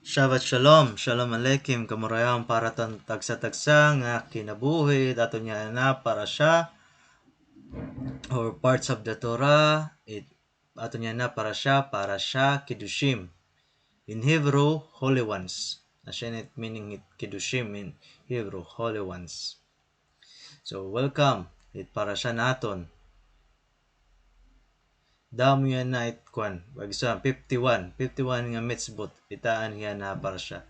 Shabbat Shalom, Shalom Aleichem, kamurayan para tagsa-tagsa nga kinabuhi, dato niya na para siya, or parts of the Torah, ato niya na para siya, Kiddushim. In Hebrew, Holy Ones. Nasyanit meaning Kiddushim in Hebrew, Holy Ones. So, welcome, para siya naton. Damo yan na kwan, wagsa 51 nga mitzvot, itaan yan na para siya.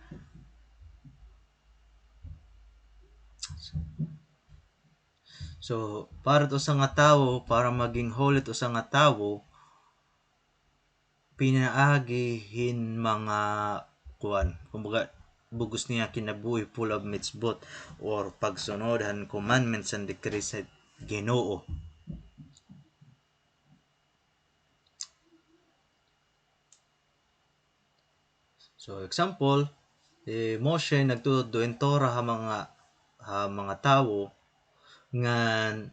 So, para to sa nga tawo, para maging holy to sa nga tawo, pinaagihin mga kuan, kumbaga bugos niya kinabuhi full of mitzvot or pagsunod han commandments and decrees sa Ginoo. So example, Moshe nagtuod do Torah ha mga tawo ngan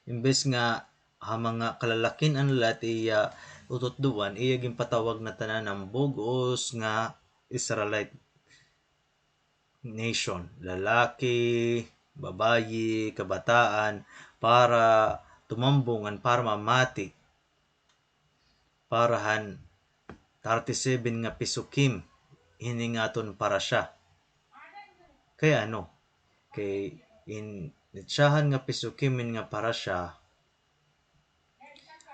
imbes nga mga kalalakin ang lat iya utot duwan iya ginpatawag na tanan ng bugos nga Israelite nation, lalaki, babayi, kabataan, para tumambungan, para mamati, parahan 37 nga pisukim hiningaton para siya. Kaya ano? Kay nitsahan nga pisukim nga para siya,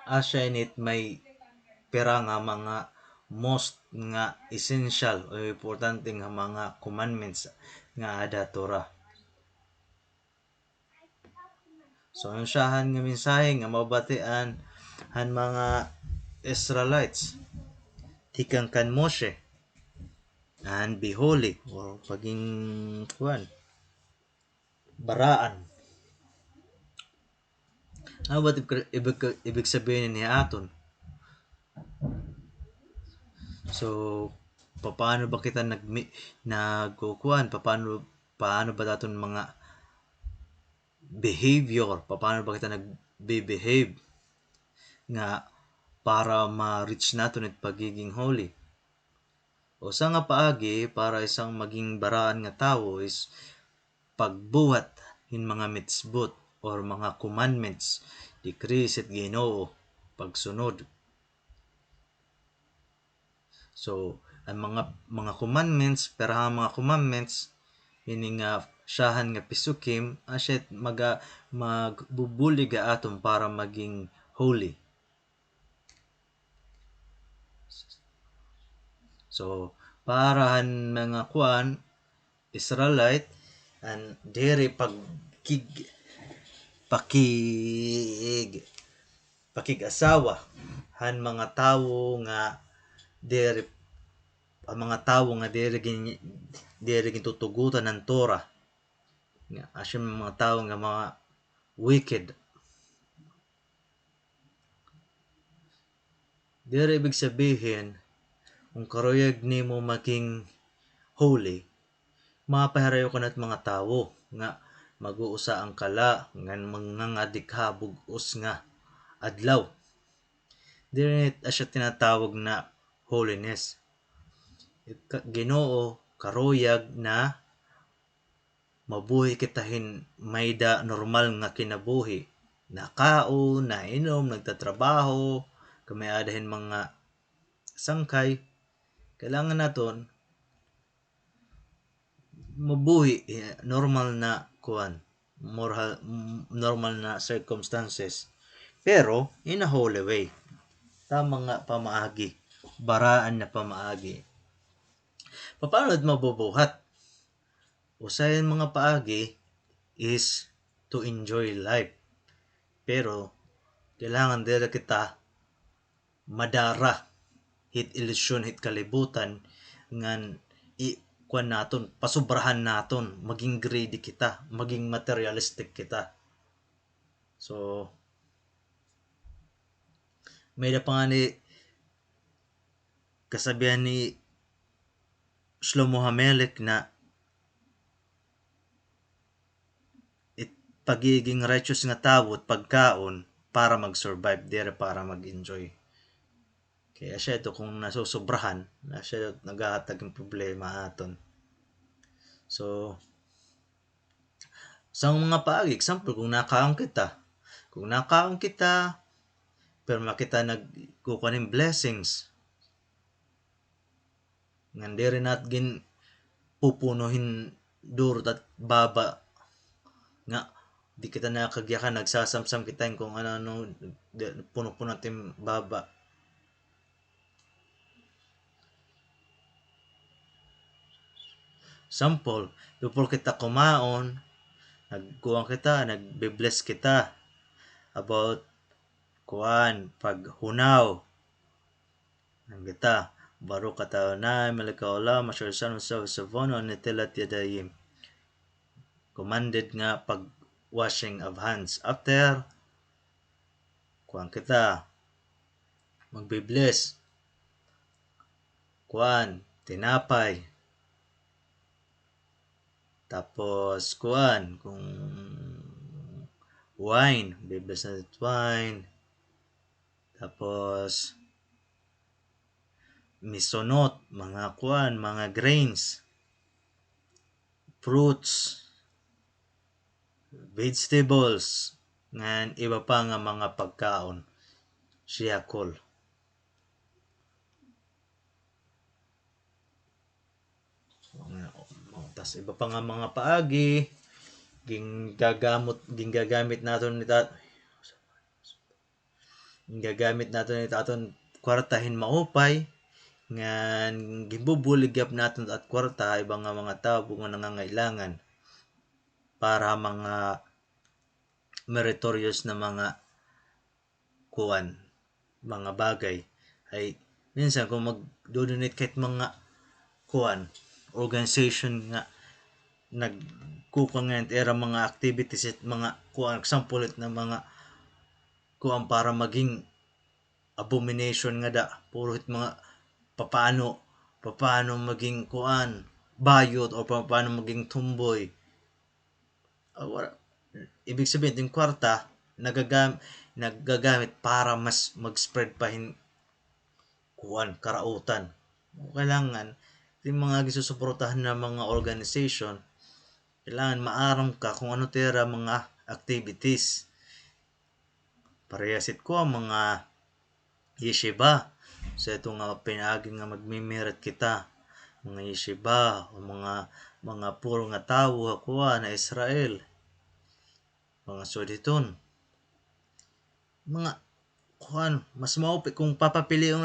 asya init may pera nga mga most nga essential o importante nga mga commandments nga ada Torah. So, ang siyahan nga mensahe nga mabatian han mga Israelites tikang kan Moshe and be holy or paging kuan baraan. Ano ba ibig sabihin ni aton? So, paano ba kita nagkukuan? Paano ba daton mga behavior? Paano ba kita nagbe-behave nga para ma-reach naton it pagiging holy? O sa nga paagi para isang maging baraan nga tawo is pagbuhat in mga mitzvot or mga commandments, decrees at Ginoo, pagsunod. So, ang mga commandments, pero ang mga commandments ini nga siyahan nga pisukim asyet magbubulig aton para maging holy. So, parahan mga kuan Israelite and diri pakig-asawa han mga tawo nga diri ang mga tawo nga diri gitutugutan ng Torah nga asya mga tawo nga mga wicked. Diri ibig sabihin kung karuyag nimo maging holy, mapahirayo ka na't mga tawo nga mag-uusa ang kala nga mga dikhabog us nga adlaw. Dili asya tinatawag na holiness. Ginoo karuyag na mabuhi kitahin mayda normal nga kinabuhi. Nakaon, nainom, nagtatrabaho, kamay adahin mga sangkay. Kailangan naton mabuhi normal na kuan, normal na circumstances. Pero in a holy way. Tama nga pamaagi, baraan na pamaagi. Paano mabubuhat? Usahay mga paagi is to enjoy life. Pero kailangan dira kita madara hit ilusyon hit kalibutan ngan kuan naton, pasubrahan naton, maging greedy kita, maging materialistic kita. So, may da pa nga ni kasabihan ni Shlomo HaMelech na pagiging righteous nga tawo at pagkaon para mag-survive, dere para mag-enjoy. Kaya siya ito kung nasusobrahan na siya naghahatag ng problema aton. So sa mga paagi, example, kung nakaon kita, pero makita nagkukuha ng blessings, nga di rin natin pupunuhin durot at baba, nga di kita nakagyakan, nagsasamsam kita kung ano puno-puno natin baba. Sample, before kita kumaon, nagkuhan kita, nagbe-bless kita about paghunaw. Ang kita, Baruch atah Adonai melech haolam asher sanu savonu netilat yadayim. Commanded nga pag washing of hands. After, kita, magbe-bless. Tinapay. Tapos, kung wine, be-bless na wine. Tapos, misonot, mga grains, fruits, vegetables, ngan iba pa nga mga pagkaon. Siyakol. Tas iba pa nga mga paagi ginggagamit naton ni taton kwartahin maupay nga gibubuligyap naton at kwarta ibang nga mga tao nga nangangailangan para mga meritorious na mga bagay. Ay minsan kung mag-donate kahit mga organization nga nagkukuha nga era mga activities at mga example na mga para maging abomination nga puro mga paano maging bayot o paano maging tumboy. Ibig sabihin yung kwarta nagagamit para mas mag-spread pa karautan. Kailangan yung mga gisusuportahan na mga organization, kailangan maaram ka kung ano tira mga activities. Parehasit ko ang mga yeshiva. So ito nga pinaagi nga magmimirat kita. Mga yeshiva o mga puro nga tao na Israel. Mga suditon. Mga mas maupi kung papapilion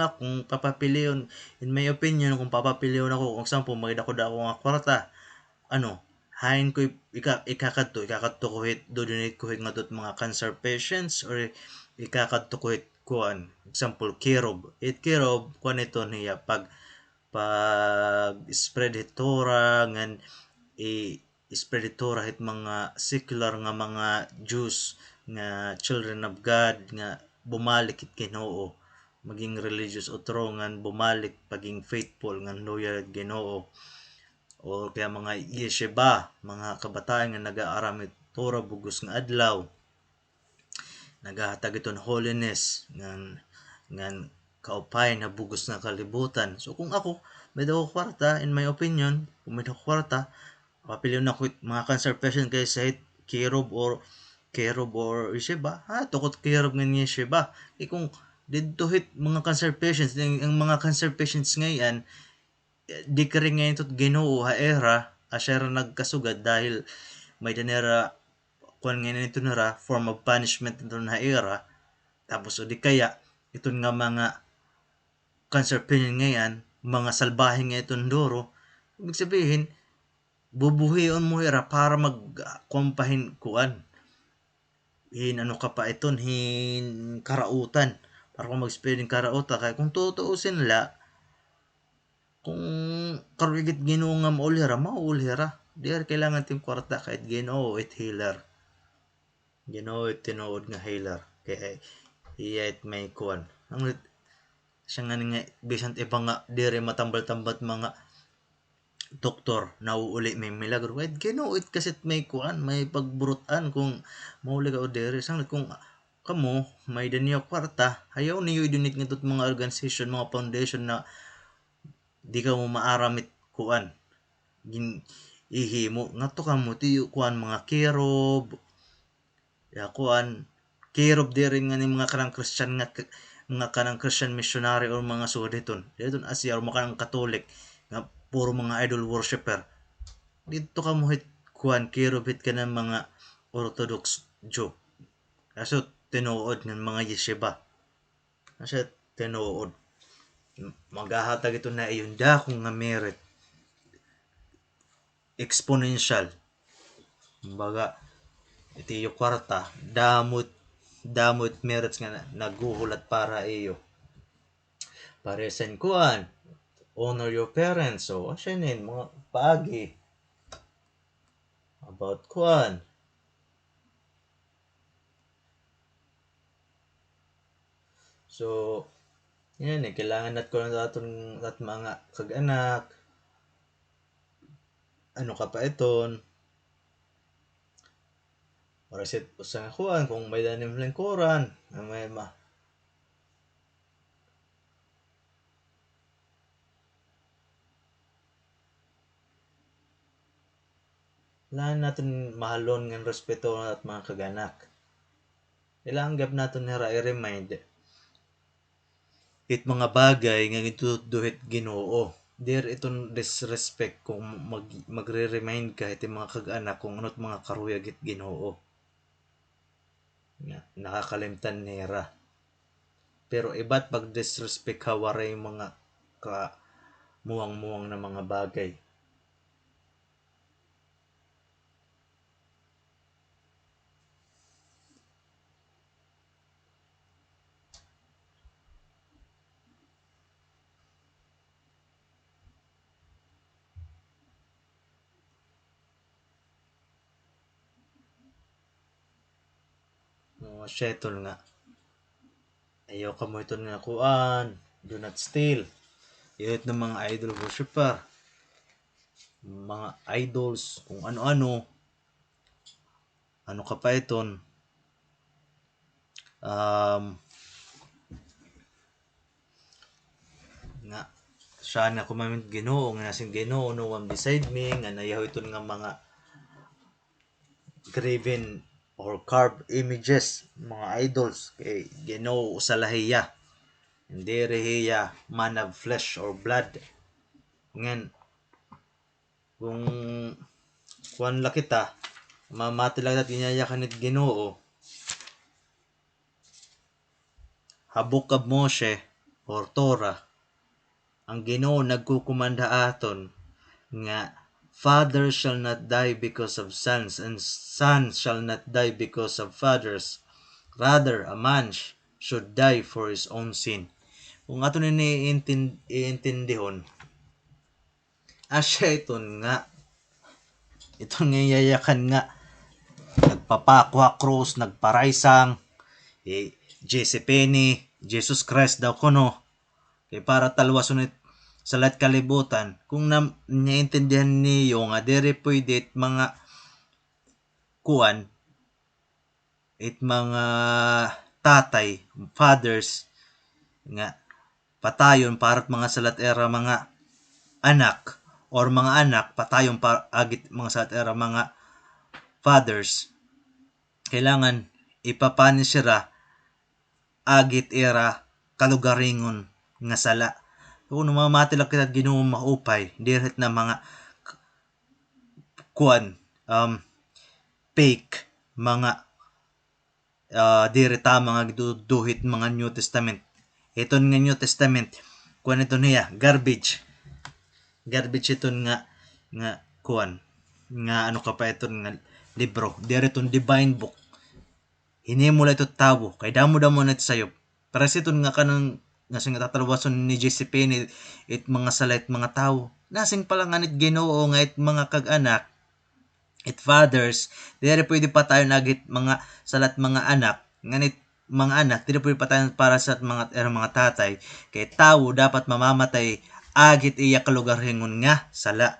in my opinion, kung papapilion ako, kung example magdako nga kwarta, hain ko ikakadto ko donate ko nga dot mga cancer patients or ikakadto ko example kirob ito niya pag spread Torah ngan spread Torah hit mga secular nga mga Jews nga children of God nga bumalik it Ginoo, maging religious otro ngan bumalik paging faithful ngan loyal Ginoo. O kaya mga yeshiva, mga kabataan nga nag-aaram Torah bugos nga adlaw, nagahatag iton holiness ngan kaupay na bugos nga kalibutan. So kung ako may daw kwarta, in my opinion, kung may daw kwarta, papiliw na ko mga cancer patient kay sa kirob or yeshiva, tukot kirob nga yeshiva. Kung dito hit mga cancer patients, ang mga cancer patients ngayon, di ka rin ngayon tot Ginoo era asyara nagkasugad dahil may danera ngayon ito nara form of punishment ito na era. Tapos o di kaya ito nga mga cancer patient ngayon, mga salbahe nga itong duro, ibig sabihin bubuhion mo era para magkumpahin ka pa iton karautan para kung mag-spread ng karauta kaya kung tutuusin nila kung karugit Ginoo nga maulira di kailangan tim kwarta kahit Ginoo it healer, Ginoo it tinuod nga healer kaya iya it may ang siya nga bisan ibang nga dire matambal-tambat mga doktor nauuli may milagro kahit Ginoo it kasi may may pagburutan kung mauli ka o dire sang kung kamo may daniya kwarta, ayaw niyo i-donate nga tot mga organization, mga foundation na di ka mo maaramit kuan. Ihimo ngadto ka mo tiyo kuan mga kerob, ya kuan kerob diri nga ni mga kanang Christian nga mga kanang Christian missionary or mga suditon. Diton Asia or mga kanang Katolik nga puro mga idol worshipper. Dito ka mo hit kuan kerob hit ka ng mga Orthodox Jew. Kaso tinuod ng mga yeshiva. Kasi tinuod. Maghahatag ito na iyon kung nga merit. Exponential. Baga, iti yung kwarta, damot merits nga naguhulat para iyo. Paresen kuan, honor your parents. So, asyanin, mga paagi. About kuan. So, yan eh, kailangan nat ko na daton at mga kag-anak. Ano ka pa iton? Para sit usang kuan kung may danim lingkuran, may kailangan natin mahalon ng respeto at mga kaganak. Kailangan gab natin nira i-remind it mga bagay nga gituduhit Ginoo. There itong disrespect kung magre-remind ka iti mga kag-anak kung ano't mga karuyag it Ginoo. Nakakalimtan nira. Pero iba't pag disrespect ka waray mga muwang-muwang na mga bagay. Settle nga. Ayaw ka mo ito nga kuan. Do not steal. Yun ng mga idol worshiper. Mga idols. Kung ano-ano. Ano ka pa iton. Nga. Siya na kumamit Ginoo. Nga nasing Ginoo. No one beside me. Nga nayaw ito nga mga graven or carved images, mga idols kay Ginoo usalahiya, hindi rehiya man of flesh or blood. Ngan kung kuan la kita mamati lang natin yayakan nit Ginoo, habok kab Moshe or Torah, ang Ginoo nagkukumanda aton nga fathers shall not die because of sons, and sons shall not die because of fathers. Rather, a man should die for his own sin. Kung ato ni iintindihon, asya iton nga, iton nga yayakan nga, nagpapakwa cross, nagparaysang, J.C. Penny, Jesus Christ daw kuno, kay para talwason sa lahat kalibutan. Kung naintindihan niyo nga dere pwede mga kuan mga tatay, fathers nga patayon para mga salat era mga anak, or mga anak patayon para agit mga salat era mga fathers, kailangan ipapanis sira agit era kalugaringon nga sala. Kung mamati lang kita Ginoo maupay direct na mga kuan fake mga direta mga duhit mga New Testament. Iton nga New Testament kuan ito niya garbage iton nga kuan nga ano ka pa iton nga libro, direton divine book. Hinimula ito tawo kay damo-damo na ito sayop. Para iton nga kanang nasing tatalwason ni J.C. Penny it mga salat mga tawo. Nasing pala nga nit Ginoo nga it mga kag-anak, it fathers, dire pwede pa tayo nagit mga salat mga anak, nganit mga anak, dire pwede pa tayo para sa mga tatay, kay tawo dapat mamamatay agit iya kalugarhingon nga sala.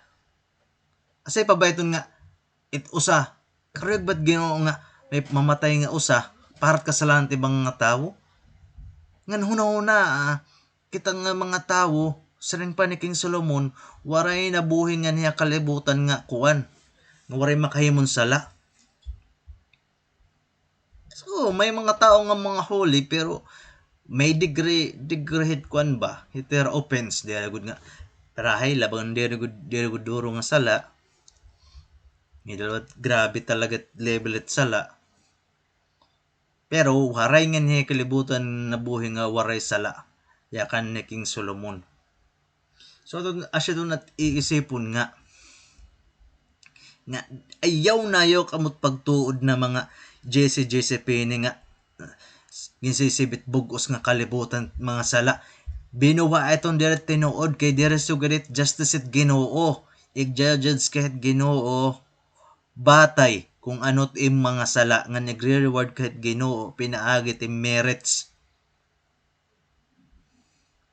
Asay pa ba iton nga it usa, karag ba't Ginoo nga may mamatay nga usa, parat kasalanan ti mga tao. Ngan huna-huna kita nga mga tao sa rin pa ni King Solomon waray nabuhi nga niya kalibutan nga kuan nga waray makahimon sala. So may mga tao nga mga holy pero may degree kuan ba iter offense di gud nga rahay labang di gud duro nga sala. Medyo grabe talaga level at sala. Pero waray nga niya kalibutan nabuhi nga waray sala. Yakan ni King Solomon. So asya doon at iisipon nga ayaw na ayaw kamot pagtuod na mga Jesse Penny nga ginsisibit bugos nga kalibutan mga sala. Binuwa itong direct tinuod kay dire sugarit justice it Ginoo. Ig-judge kahit Ginoo batay kung ano't im mga sala nga nagre-reward kahit Ginoo pinaagi im merits.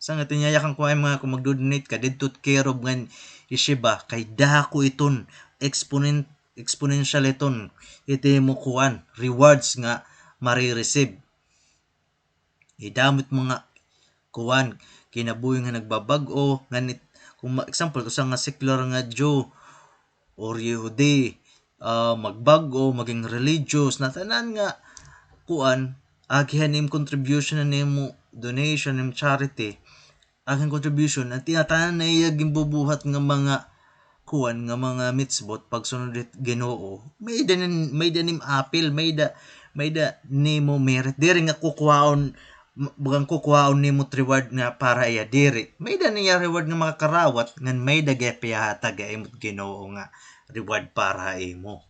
Sa nga tinyayakan ko ay mga kung mag-donate ka didtot kerob nga ishiba kay dako iton exponential iton iti mo kuan rewards nga mari-receive. Idamit mga kuan kinabuhi nga nagbabag-o nganit kung example kung sa nga secular nga Jew or Yehudi magbago maging religious na tanan nga kuan agihan im contribution na nimo donation nim charity aking contribution at tinatanan na iya gimbubuhat nga mga kuan nga mga mitzvot pagsunod it Ginoo may danim apil may da nimo merit diri nga kukuhaon nimo reward nga para iya diri may da niya reward nga makakarawat ngan may dagaypihatag imot Ginoo nga reward para imo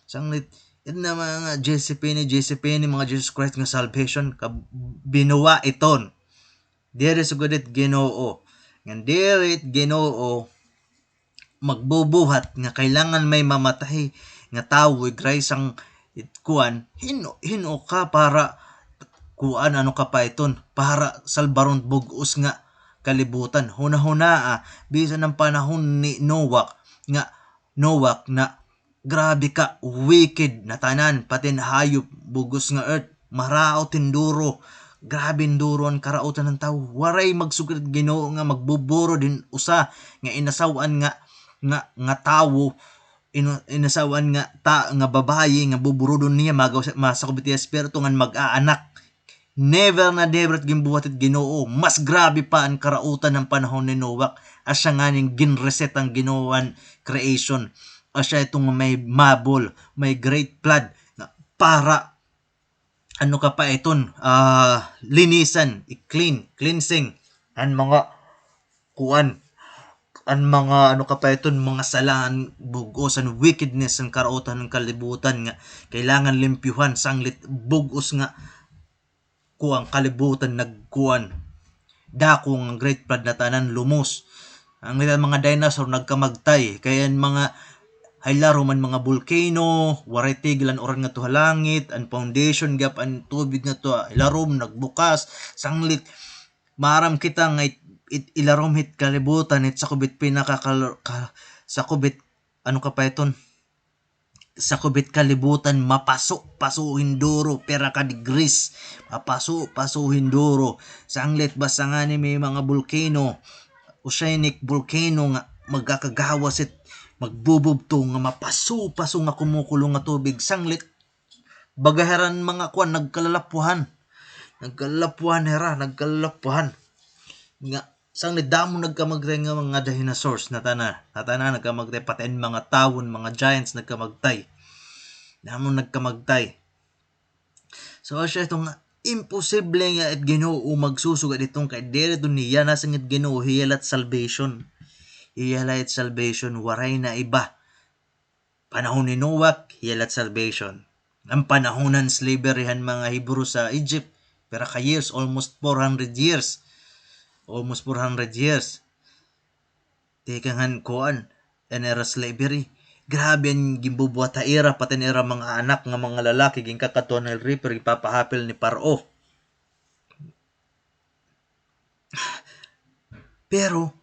sanglit na mga JCPenney mga Jesus Christ nga salvation binuwa iton diri sugadit Ginoo ngan diri Ginoo magbubuhat nga kailangan may mamatay nga tawo graysang kuan hino ka para kuan ano ka pa iton para salbaron bugos nga kalibutan huna-huna bisan ng panahon ni Noah na grabe ka wicked na tanan pati hayop bugos nga earth marao tinduro grabe nduro ang karautan ng tao waray magsugod Ginoo nga magbuburo din usa nga inasawan nga tawo inasawan nga babayi nga buburodon niya masakubit ti espiritu nga mag-aanak never gimbuhat it Ginoo mas grabe pa ang karautan ng panahon ni Noah asya nga ning ginreset ang Ginooan creation asya itong may mabol may great flood para ano ka pa iton linisan cleansing ang mga kuan ang mga ano ka pa iton mga salaan bugos ang wickedness ang karautan ng kalibutan nga kailangan limpyuhan sanglit bugos nga kuang kalibutan nagkuan dako ang great flood na tanan lumos ang mga dinosaur nagkamagtay kaya mga haylaro man mga volcano waray tigilan oran nga to halangit ang foundation gap ang tubig nga to ilarom nagbukas sanglit maram kita nga ilarom hit kalibutan it sa kubit sa kubit ano ka pa iton sa kubit kalibutan pasuhin duro pera ka degrees pasuhin duro sanglit basta nga ni may mga volcano oceanic volcano nga magkakagawas it magbubugto nga mapaso nga kumukulong nga tubig sanglit bagaharan mga kuan nagkalalapuhan nga sanglit damo nagkamagtay nga mga dinosaurs na tanan nagkamagtay pati mga tawon mga giants nagkamagtay damo nagkamagtay so asya itong imposible nga at Ginoo magsusugad itong kay dito niya nasangit Ginoo hiyalat salvation waray na iba panahon ni Noah hiyalat salvation ang panahonan slaveryhan mga Hebrew sa Egypt pero ka years almost 400 years tekangan kuan an era slavery grabe ang gimbubuhat ta era pati era mga anak nga mga lalaki ging kakatuan ng reaper ipapahapil ni Paro pero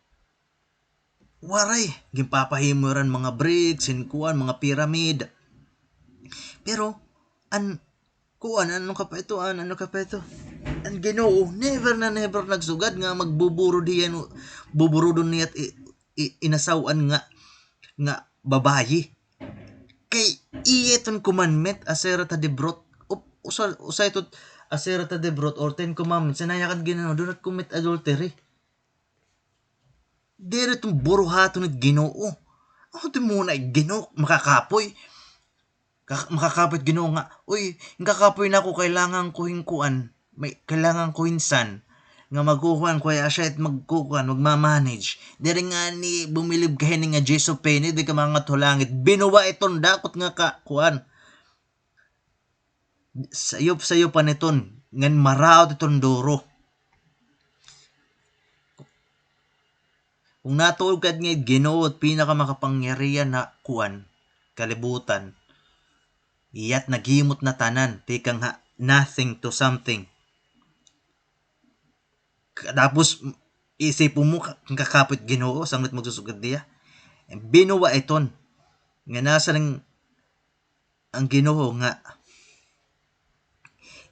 waray gimpapahimuran mga bricks and kuan mga pyramid pero kuan ano ka pa ito, ano ka pa ito. Ang Ginoo never na never nagsugad nga magbuburo diyan, buburo don niya inasawan nga babayi. Kay iyeton commandment asera ta debrot usay to asera ta debrot or 10 commandments sinayakan Ginoo, do not commit adultery. Dire tong buruhaton ng Ginoo. Ako di muna Ginoo makakapoy. Makakapit Ginoo nga, uy, kakapoy na ako, kailangan ko hingkuan. May kailangan ko hinsan nga magkukuan ko siya at magkukuan, magmamanage. Dire nga ni bumilib ka nga Jesu Penny, di ka mga tulangit. Binuwa itong dakot nga ka, kuan. Sayop pa niton, ngan maraot itong duro. Kung natuog ka nga Ginoo at pinakamakapangyarihan na kuan, kalibutan, iyat naghimot na tanan, tikang nothing to something. Tapos isipon mo kakapit Ginoo sanglit magsusugad diya. Binuwa iton nga nasa ng ang Ginoo nga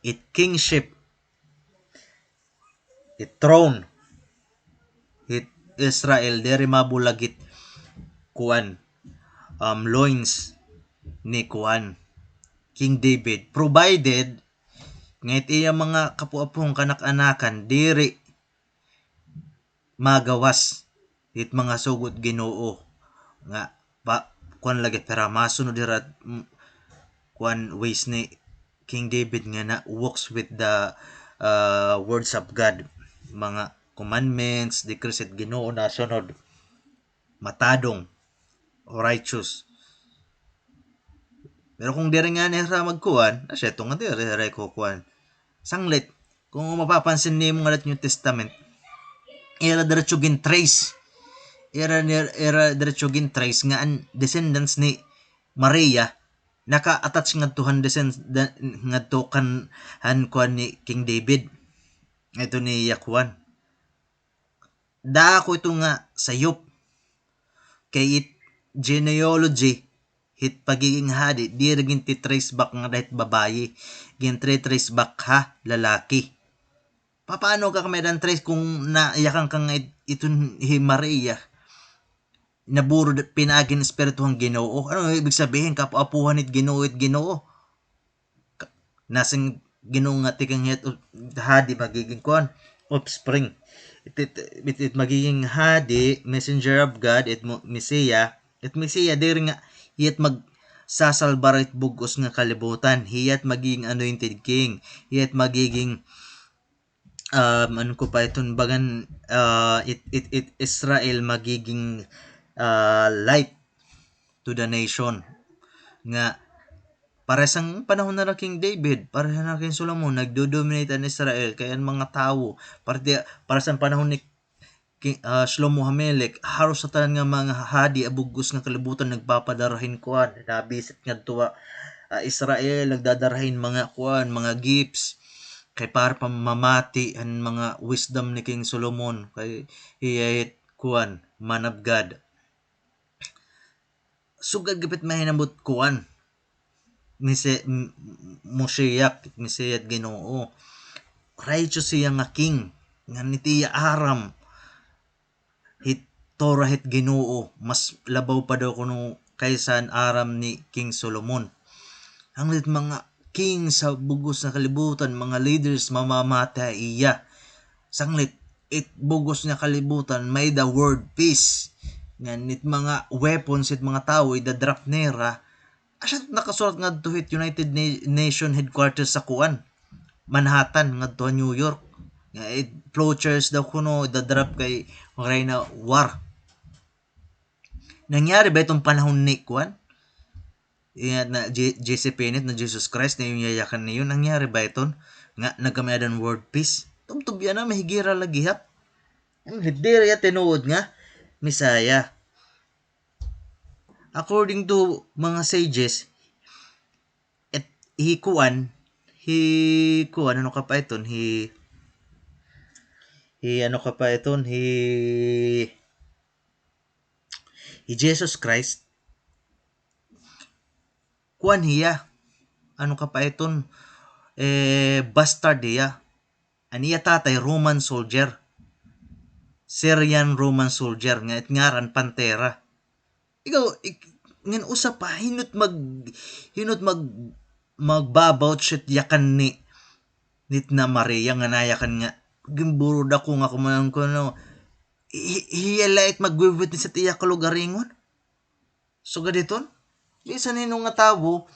it kingship, it throne, it Israel dere mabulagit kuan loins ni kuan King David, provided nga iya mga kapuapong kanak-anakan diri magawas it mga sugot Ginoo nga kuan lagi pero masunod dira kuan ways ni King David nga na walks with the words of God, mga commandments, decrees at Ginoo na sunod, matadong, righteous. Pero kung diri nga nira magkuan, siya itong nga diri ko kuan. Sanglit, kung mapapansin ni mo nga New Testament, era diretso gin trace. Era diretso gin trace nga ang descendants ni Maria naka-attach nga tuhan nga to kan kuan ni King David. Ito ni Yakuan. Da ko ito nga sayop kay it genealogy hit pagiging hadi di rin trace back nga dahit babayi gin trace back ha lalaki. Paano ka kamadan trace kung naiyakan ka nga itong Maria naburo pinagin espirituhang Ginoo? Ano ibig sabihin kapuapuhan it Ginoo? Nasing Ginoo nga tikang hadi magiging kuan offspring. It magiging hadi, messenger of God, it Messiah diri nga iyat magsasalbar it bugos nga kalibutan, iyat magiging anointed king, iyat magiging ano ko pa itong bagan it Israel magiging light to the nation nga para sa panahon na King David, para sa King Solomon, nagdo-dominate ang Israel kaya ang mga tao para sa panahon ni Shlomo Hamelech, haros sa tanan nga mga hadi abugos nga kalibutan nagpapadarahin kuan, nabisit nga tuwa Israel nagdadarahin mga kuan, mga gifts kay para pamamati ang mga wisdom ni King Solomon kay iyay kuan man of God. Sugad gapit mahinambot kuan Moshiach Ginoo. Righteous siya nga king nga nitiya aram hit Torah hit Ginoo, mas labaw pa daw kuno kaysa aram ni King Solomon. Ang mga king sa bugos na kalibutan, mga leaders mamamata iya. Sanglit it bugos nga kalibutan may the word peace. Nganit mga weapons it mga tao idadrop nera. Asya nakasulat nga to hit United Nation headquarters sa kuan Manhattan nga to New York. Nga flowcharts daw kuno idadrop kay maray na war. Nangyari ba itong panahon ni kuan? Na JC Pennant na Jesus Christ na yung yayakan niyo, nangyari ba ito? Nga nagkamayadan world peace? Tumtubyan na mahigira lagi hap. Ang hidir ya tinuod nga Misaya. According to mga sages, hikuan ano ka pa iton ano ka pa iton Jesus Christ kuan hiya ano ka pa iton bastard diya. Aniya tatay Roman soldier. Syrian Roman soldier nga itngaran Pantera. Ikaw ngin usa pa hinot magbabaw shit yakan ni nit na Maria nga nayakan nga gimburod ako nga kumayan ko no hiyalait mag-witness sa tiyak kalugaringon. So gaditon, bisan nino nga tawo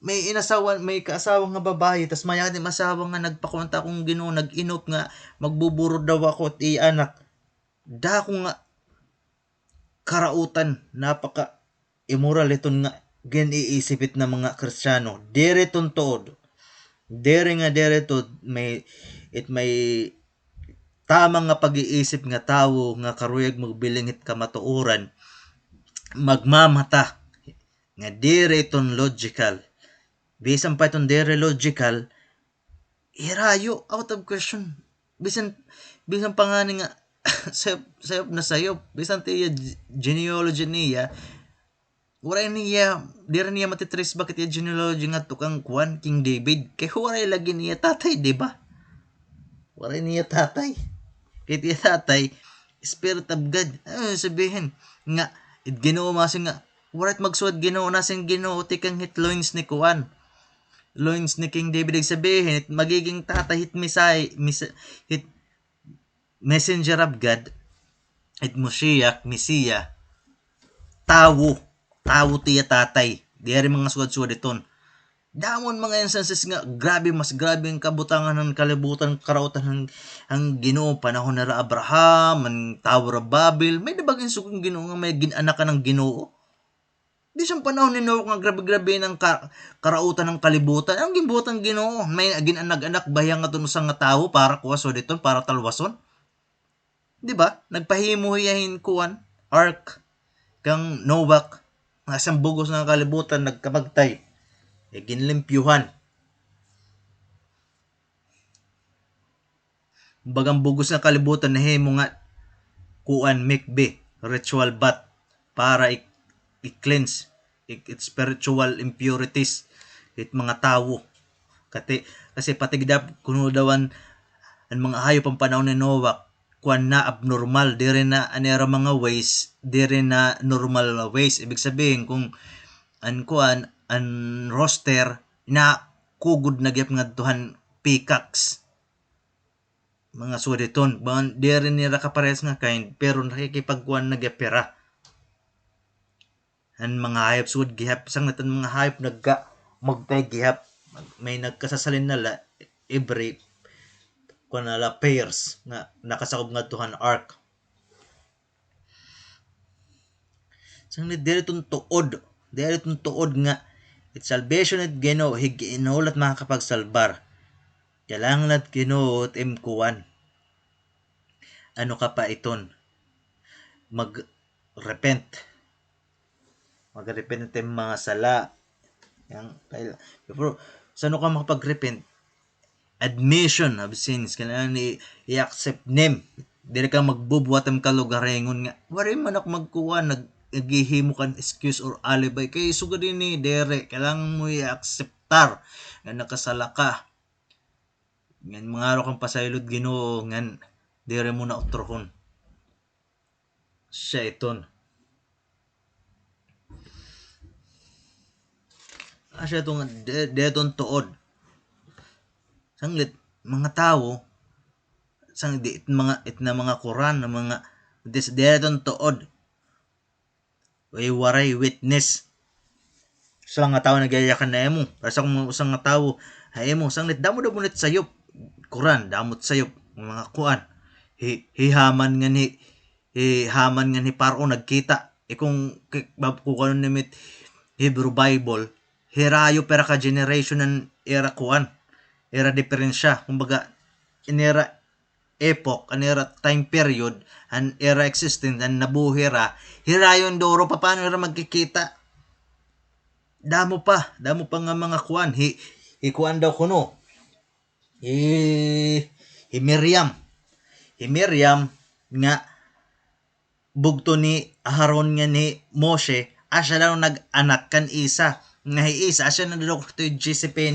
may kaasawa nga babae tas mayad ni asawa nga nagpakunta kong Ginoo nag-inop nga magbuburod daw ako at anak. Da ko nga karautan napaka immoral iton nga giniisipit na mga Kristiyano. Dere tuod. Dere to may tamang nga pag-iisip nga tawo nga karuyag magbilingit kamatuoran magmamata nga dire iton logical. Bisan pa itong dire logical, irayo out of question. Bisan pa nga nga sayop na sayop. Bisan tiya genealogy niya, waray niya, dire niya matitrace bakit yung genealogy nga tukang Juan King David. Kaya waray lagi niya tatay, di ba? Waray niya tatay. Kaya tiya tatay, Spirit of God. Sabihin, nga, Ginoo masin nga, warat magsuad Ginoo nasin Ginoo tikang hit loins ni Juan. Loins ni King David sabihin magiging tatahit hit messenger of God it Moshiach Mesiya tawo tiya tatay diari mga suad-suad iton damon mga instances nga mas grabe ang kabutangan ng kalibutan karautan ang Ginoo panahon na Abraham ang Tower of Babel may dabagin sukong Ginoo nga may ginanak ka ng Ginoo. Di siyang panahon ni Noah nga grabe-grabe ng karautan ng kalibutan. Ang gimbutan Ginoo, may ginanag-anak bayang nga tunusang nga tao para kuwaso diton, para talwason. Di ba? Nagpahimuhiyahin kuwan, ark, kang Noah, nga isang bugos ng kalibutan, nagkabagtay. Ginlimpyuhan. Bagang bugos ng kalibutan na himo nga kuwan mikbe, ritual bath, para i-cleanse spiritual impurities it mga tawo kasi patigdap kuno dawan ang mga hayop ang panahon ni Noah kuan na abnormal dire na anera mga ways dire na normal ways ibig sabihin kung an roster na kugod na gyap ngadtuhan peacocks mga suditon dire nila kapares nga kind pero nakikipagkuan na gyapera ang mga hayop sud gihap sang natan mga hayop magtay gihap may nagkasasalin nala every kunala pairs nga nakasakop nga tuhan ark sang dire tun tuod nga it's salvation at Ginoo higiinulat makakapagsalbar kailangan at Ginoo at imkuan ano ka pa iton mag-repent mga sala pero sano ka makapag-repent admission of sins kailangan i-accept name dire ka magbubuhat ang kalugarengon nga wari man ako magkuha naghihimo kan excuse or alibi kay sugod ni dire kailangan mo i-acceptar nga nakasala ka ngan mga araw kang pasaylod Ginoo ngan dire mo na utrohon siya iton siya itong detong tuod sanglit mga tao sang di mga Quran na mga detong tuod way waray witness sa nga tao nagayakan na emo sa kung usang nga tao hay emo sanglit damo bunit sayop Quran damot sayop mga kuan hihaman nga ni Paro nagkita kung kuno nimit Hebrew Bible hirayo pera ka generation ng era kuan era diferensya kumbaga in era epoch an era time period an era existence an nabuhira hirayon doro pa paano era magkikita damo pa nga mga kuan kuan daw kuno Miriam nga bugto ni Aharon nga ni Moshe asya lang nag-anak kan isa nga isa asya na daw to Giuseppe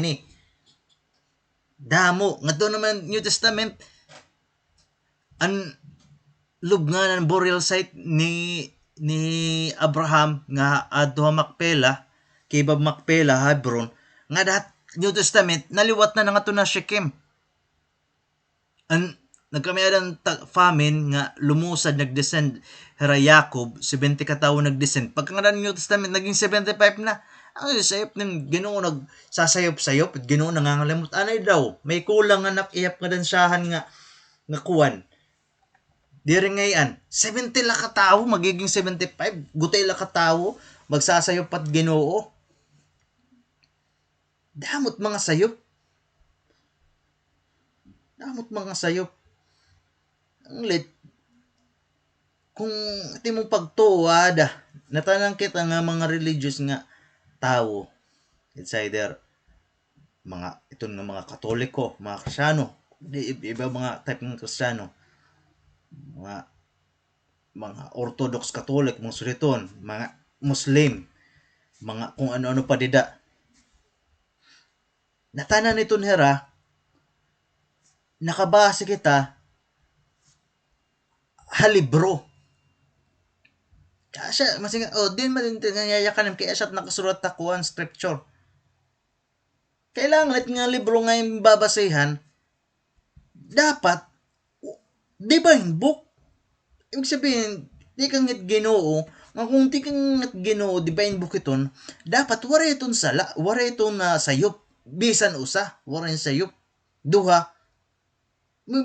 Damo ngadto naman New Testament an lubngan ng burial site ni Abraham nga adto Macpela kay Bab Macpela Hebron nga dat New Testament naliwat na nga na Shechem. An nagkamayan famine nga lumusad nagdescend hera Jacob 70 ka tawo nagdescend pagka nga New Testament naging 75 na. Ang sayop ng Ginoo nagsasayop-sayop Ginoo nangangalimot anay daw may kulang nga nakiyap nga dansahan nga kuwan. Diri ngayon 70 la ka tawo magiging 75 gutay la ka tawo magsasayop pat Ginoo. Damot mga sayop. Damot mga sayop. Ang lit kung iti mo pagtuwa da natanang kita nga mga religious nga tao it's either mga iton nga mga Katoliko, mga Kristiyano, iba mga type ng Kristiyano, mga Orthodox Catholic, mga Suriton, mga Muslim, mga kung ano-ano pa dida. Natanan nito hera nakabase kita halibro. Kasya masinga din man yayakan kay asat nakasurat ta kuan scripture. Kailangan nga libro nga yung babasehan dapat divine book. Ibig sabihin di kang Ginoo nga kung di kang Ginoo divine book iton dapat wala iton sala wala iton sayop bisan usa wala yung sayop duha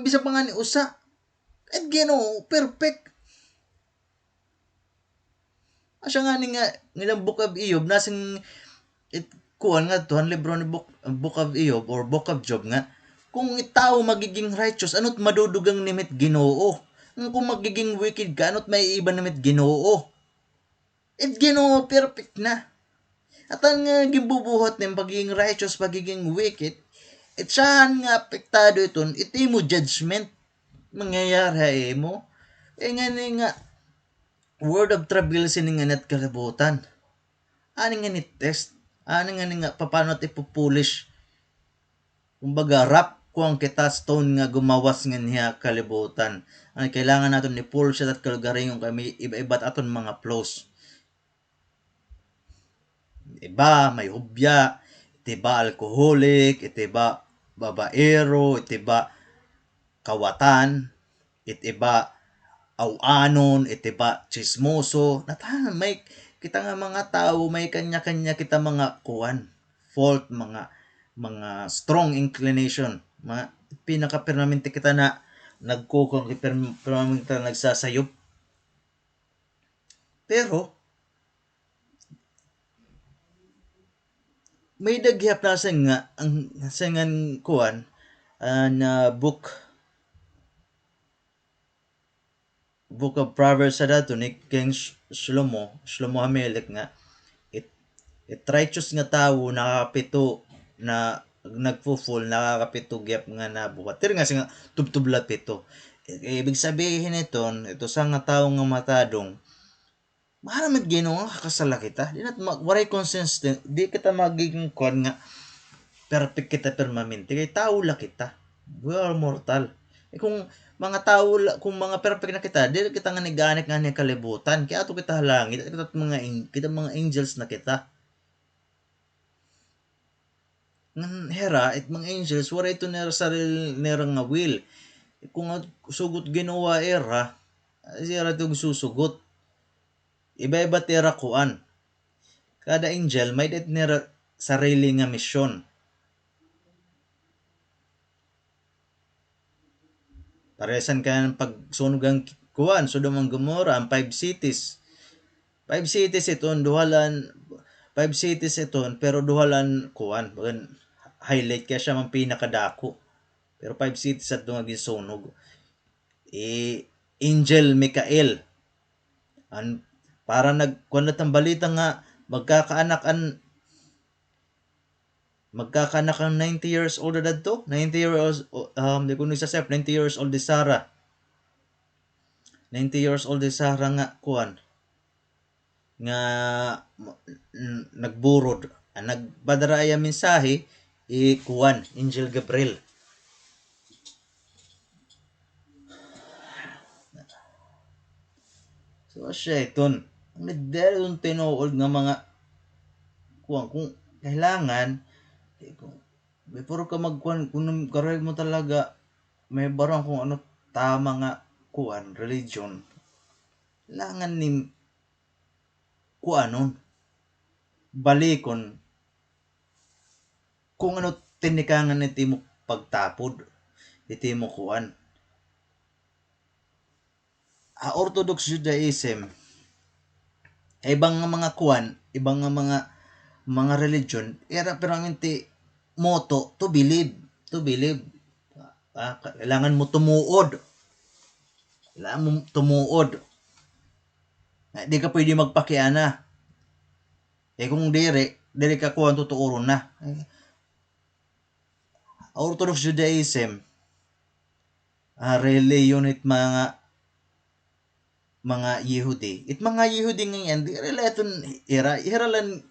bisa pa nga ni usa at Ginoo perfect. Asya nga ni nga nilang Book of Iob nasing kuan nga to ang libro ni Book of Iob or Book of Job nga kung itaw magiging righteous ano't madudugang nimit Ginoo. Kung magiging wicked ka ano't may iba nimit Ginoo. It Ginoo perfect na. At ang gimbubuhat ng pagiging righteous, pagiging wicked, saan nga apektado iton, iti mo judgment mangyayari mo. Nga ni nga word of trouble sining nga net kalibutan. Ani nga ni test, ani nga ni nga paano ti pupulish. Kumbaga rap kuang kita stone nga gumawas nga niya kalibutan. Ang kailangan naton ni pull siya at kalgaring yung kami iba-ibat aton mga flows. Iba may hubya, itiba alcoholic, itiba babaero, itiba kawatan, itiba awanon, itiba chismoso. Natahan may kita nga mga tao may kanya-kanya kita mga kuwan, fault, mga strong inclination, mga pinaka-permanente kita na nagkukong permanente kita nagsasayop. Pero may daghap na nga ang sangan kuan na book of Proverbs sa dato ni King Shlomo Hamelech nga it righteous nga tawo nakakapito na nagfo-full nakakapito gyap nga nabuhat. Pero nga nga tubtublat pito. Ibig sabihin ito sa nga tawo nga matadong maraming Ginoo nga kakasala kita. Di nat waray consistent, di kita magiging kon nga perfect kita permanente kay tao la kita. We are mortal. Kung mga tao kung mga perfect na kita, di kita nga niganik nga ni kalibutan. Kaya ato kita halangit, kita mga angels na kita. Hera it mga angels wala ito nera sarili nera nga will. Kung sugot ginawa era, siya itong susugot. Iba-iba tira kuan. Kada angel may det nera sarili nga misyon. Paresan ka ng pagsunog ang kuan, Sodom and Gomorrah, ang 5 cities. 5 cities iton, duhalan, 5 cities iton, pero duhalan kuan. Highlight kaya siya mang pinakadako. Pero 5 cities at doon sunog. Angel Michael. Para nagkuan na ang balita nga magkakaanak ang 90 years old na to 90 years di ko nagsasep 90 years old di Sarah 90 years old di Sarah nga kuan nga nagburod ang nagpadara ay mensahe Kuan Angel Gabriel. So siya iton ang nagdala tinuod nga mga kuan kung kailangan kung before ka magkuan kung karoy mo talaga may barang kung ano tama nga kuan religion, kailangan ni kuanon balikon kung ano tinikangan iti mo pagtapod iti mo kuan. Orthodox Judaism ibang nga mga kuan, ibang nga mga religion era permanente moto to believe. Kailangan mo tumuod. Kailangan mo tumuod. Di ka pwede magpakiana. Kung diri ka kuha tutuuron na. Orthodox Judaism, religion it mga Yehudi. It mga Yehudi ngayon, di relaton iralan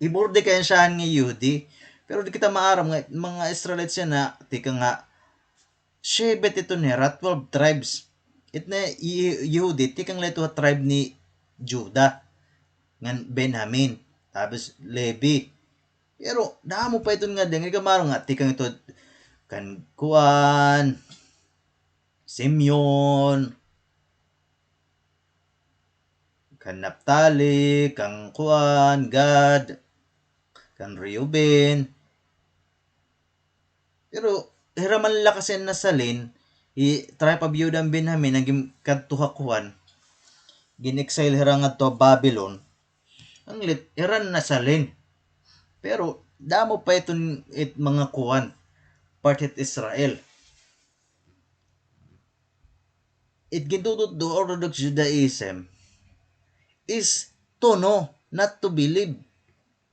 iborde kayan siya nga Yehudi. Pero di kita maaram nga mga Israelites yan na tika nga Shebet ito nera 12 tribes. It na Yehudi tikang leto tribe ni Judah ngan Benjamin tapos Levi. Pero damo pa ito nga dengay kamaro nga tikang ito kan kuan Simeon kan Naphtali kang kuan Gad kan Reuben. Pero hiraman lakasin na salin tribe of Judah Benjamin ang kadtuhakuan gin-exile hira ngadto Babylon ang iran na salin. Pero damo pa iton mga kuan partit Israel. It gintudot do Orthodox Judaism is to know, not to believe.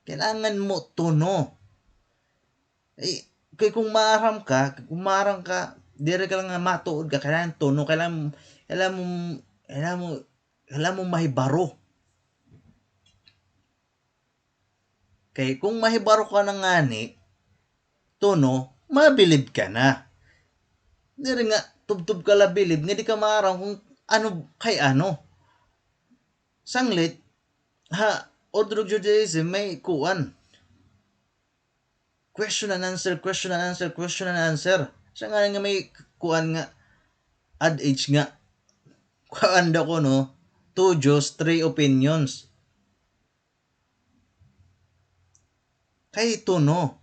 Kailangan mo to know. Kaya kung maram ka, dire ka lang nga matuod ka, kailangan to know, kailangan mo mahibaro. Kaya kung mahibaro ka na nga ni, to know, mabilib ka na. Dire nga, tubtub ka la bilib, nga di ka maram kung ano kay ano. Sanglit, Orthodox Judaism may kuan. Question and answer. Siya nga may kuan nga adage nga. Kuan daw ko no, 2 Diyos, 3 opinions. Kay ito no.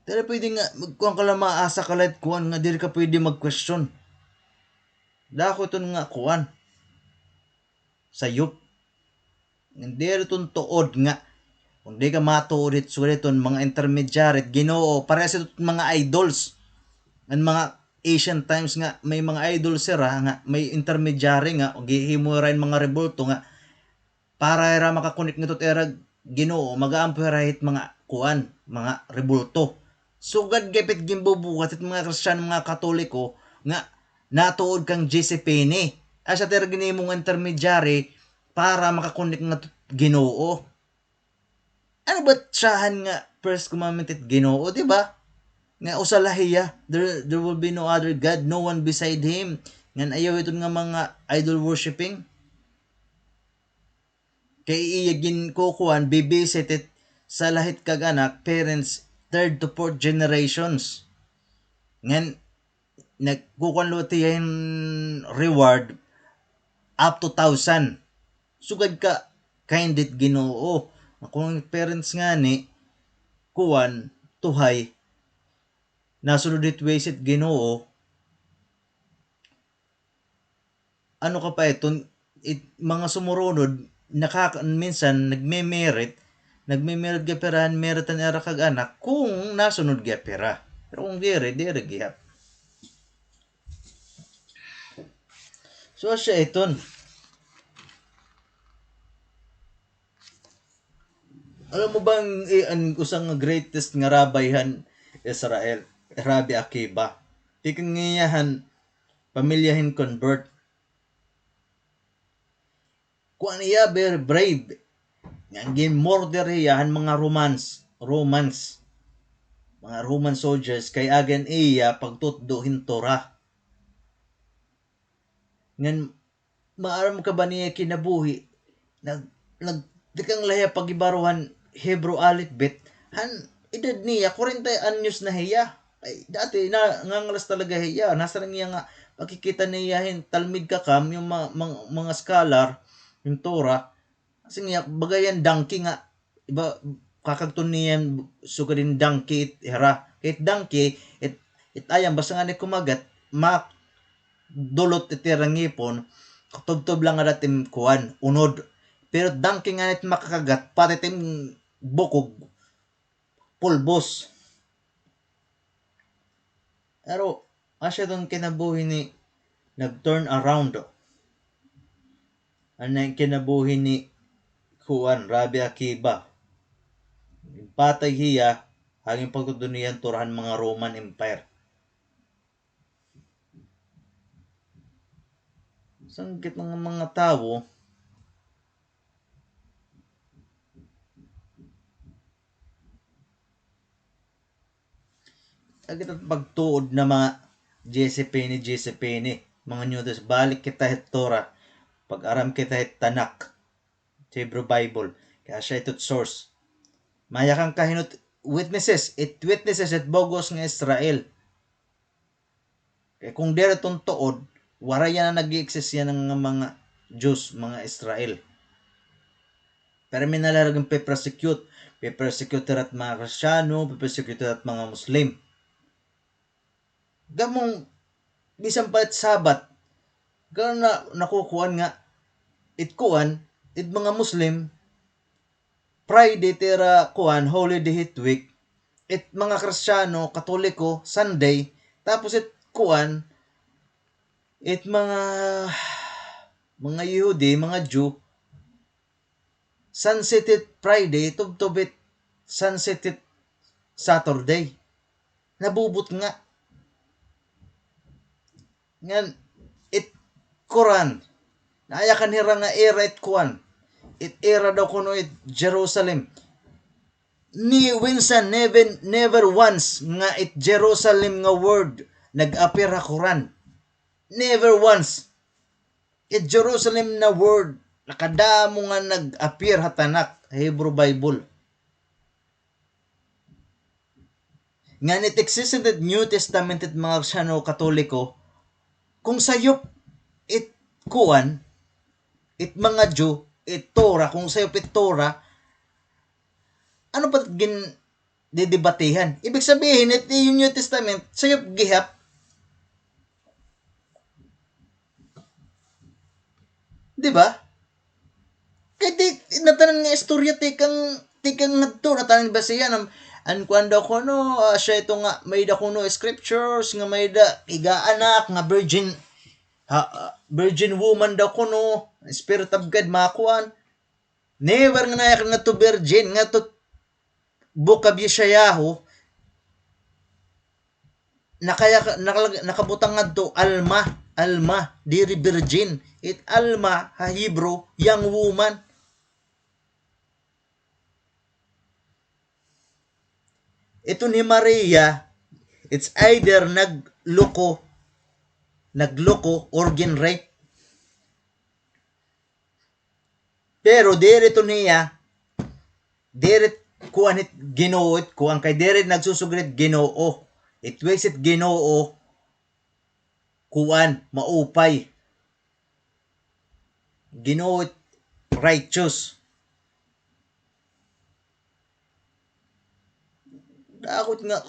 Dili pwede nga magkuan ka lang maasa ka light kuan nga dili ka pwede mag-question. Dako ito nga kuan. Sayop. Hindi rin tuod nga kung di ka matuurit suliton mga intermediate Ginoo para sa mga idols ang mga Asian times nga may mga idols sira nga may intermediary nga gihimo rin mga rebulto nga para ra makakunik nga era Ginoo mag-aamperahit mga kuan mga rebulto sugad gapit gimbubuhat it mga Kristiyano mga Katoliko nga natuod kang Giuseppini asa ter ginimong intermediary para makakunik nga Ginoo. Ano ba siyahan nga first commandment it Ginoo, di ba? Nga usalahiya, there will be no other God, no one beside Him. Nga ayaw ito nga mga idol worshipping. Kay iyagin kukuan, bibisit it sa lahit kag anak, parents, 3rd to 4th generations. Ngan, nagkukuan lo tiyan reward up to 1,000. Sugad ka, kindit Ginoo. Kung parents nga ni, kuan, tuhay, nasunod it ways it Ginoo, ano ka pa ito, mga sumurunod, minsan nagme-merit gapirahan meritan era kag anak kung nasunod gapira. Pero kung dire gihap. So siya iton. Alam mo bang ang usang greatest nga rabayhan Israel, Rabbi Akiba. Tikang ngayahan pamilyahin convert. Kuan iya very brave. Nga murder iyahan mga Romans. mga Roman soldiers kay agan iya pagtutduhin Torah. Ngan maaram ka ba niya kinabuhi nag dikang lahiya pagibaruhan Hebrew alphabet han edad niya 40 anyos na hiya. Ay, dati na ngangalas talaga hiya. Nasa lang niya nga makikita niya Talmud kakam yung mga scholar yung Torah. Kasi nga bagayan donkey nga iba kakagtun niya suga din donkey it hera. Kahit donkey it ayam basta nga ni kumagat mak dulot itirang ngipon tubtob lang nga datim kuan unod pero donkey nga nit makakagat pati tim bukog pulbos. Pero asya doon kinabuhi ni nag-turn around. Ano yung kinabuhi ni Juan Rabbi Akiba. Patay hiya hanging pagtudunian turahan mga Roman Empire. Sanggit ng mga tao agad at pagtuod na mga Jesse mga Newtons, balik kita het Torah, pag-aram kita het Tanak, Hebrew Bible, kaya siya ito't source. Maya kang kahinot witnesses, it witnesses at bogos ng Israel. Kaya kung dere itong tuod, wala yan na nag-i-exist yan ng mga Jews, mga Israel. Pero may nalalagang pe-persecute at mga Kristyano, pe-persecute at mga Muslim. Gamong bisan pa Sabat, gano'n na nakukuhan nga itkuan it mga Muslim Friday tira kuan Holy Day Hit Week it mga Kristiyano Katoliko Sunday tapos it kuan it mga Yehudi mga Jew Sunset it Friday tubtubit Sunset it Saturday nabubot nga ngan it Quran naayakan hira nga era it kuan it era daw kuno it Jerusalem ni Winsan never once nga it Jerusalem nga word nag-appear ha Quran never once it Jerusalem na word nakadamo nga nag-appear ha Tanak Hebrew Bible nga it exists in the New Testament it mga Kristyano Katoliko kung sayop it kuan it mga Jew it Torah kung sayop it Torah ano pa didebatehan ibig sabihin it yung New Testament sayop gihap di ba kay natanan nga istorya tikang ngadto natanan ba siya an kwando ko no siya ito nga may da kuno scriptures nga may da igaanak nga virgin woman daw kuno spirit of God makuan never nga nayak nga to virgin nga to book of Yeshayahu nakabutang nga to alma diri virgin it alma ha Hebrew young woman ito ni Maria it's either nagloko organ rape pero dirito niya dirit kuan it Ginoo it kuan kay dirit nagsusugrit Ginoo it wakes it Ginoo kuan maupay Ginoo it righteous dakot nga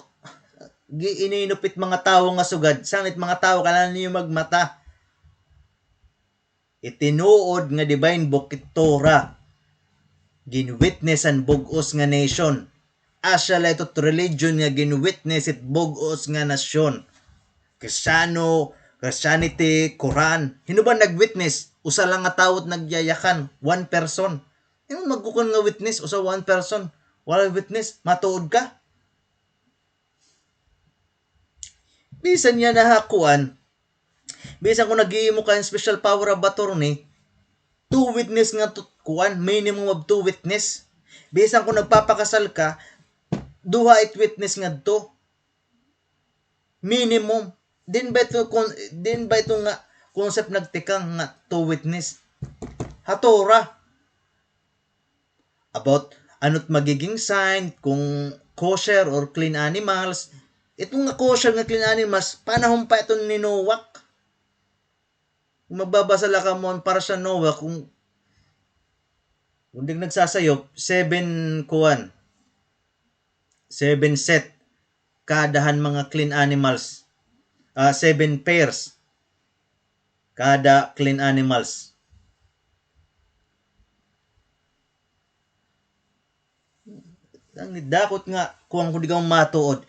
giininupit mga tao nga sugad sangit mga tao kailangan niyo magmata itinuod nga divine book it Torah ginwitness ang bugos nga nation asya la itot religion nga ginwitness it bugos nga nasyon Christianity Quran hino ba nagwitness usa lang nga tawot nagyayakan one person hino magkukon nga witness usa one person wala witness matuod ka bisan niya nahakuan bisan kung naghihimo ka special power of attorney two witness nga kuan minimum of two witness bisan kung nagpapakasal ka duha it witness ngadto minimum. Din ba ito nga concept nagtikang nga two witness hatora about ano't magiging sign kung kosher or clean animals. Itong nga kosher nga clean animals, panahon pa itong ni Noah. Kung magbabasa lang ka mo para sa Noah, kung di nagsasayop, 7 set kadahan mga clean animals. 7 pairs kada clean animals. Ang dakot nga kung di ka matuod.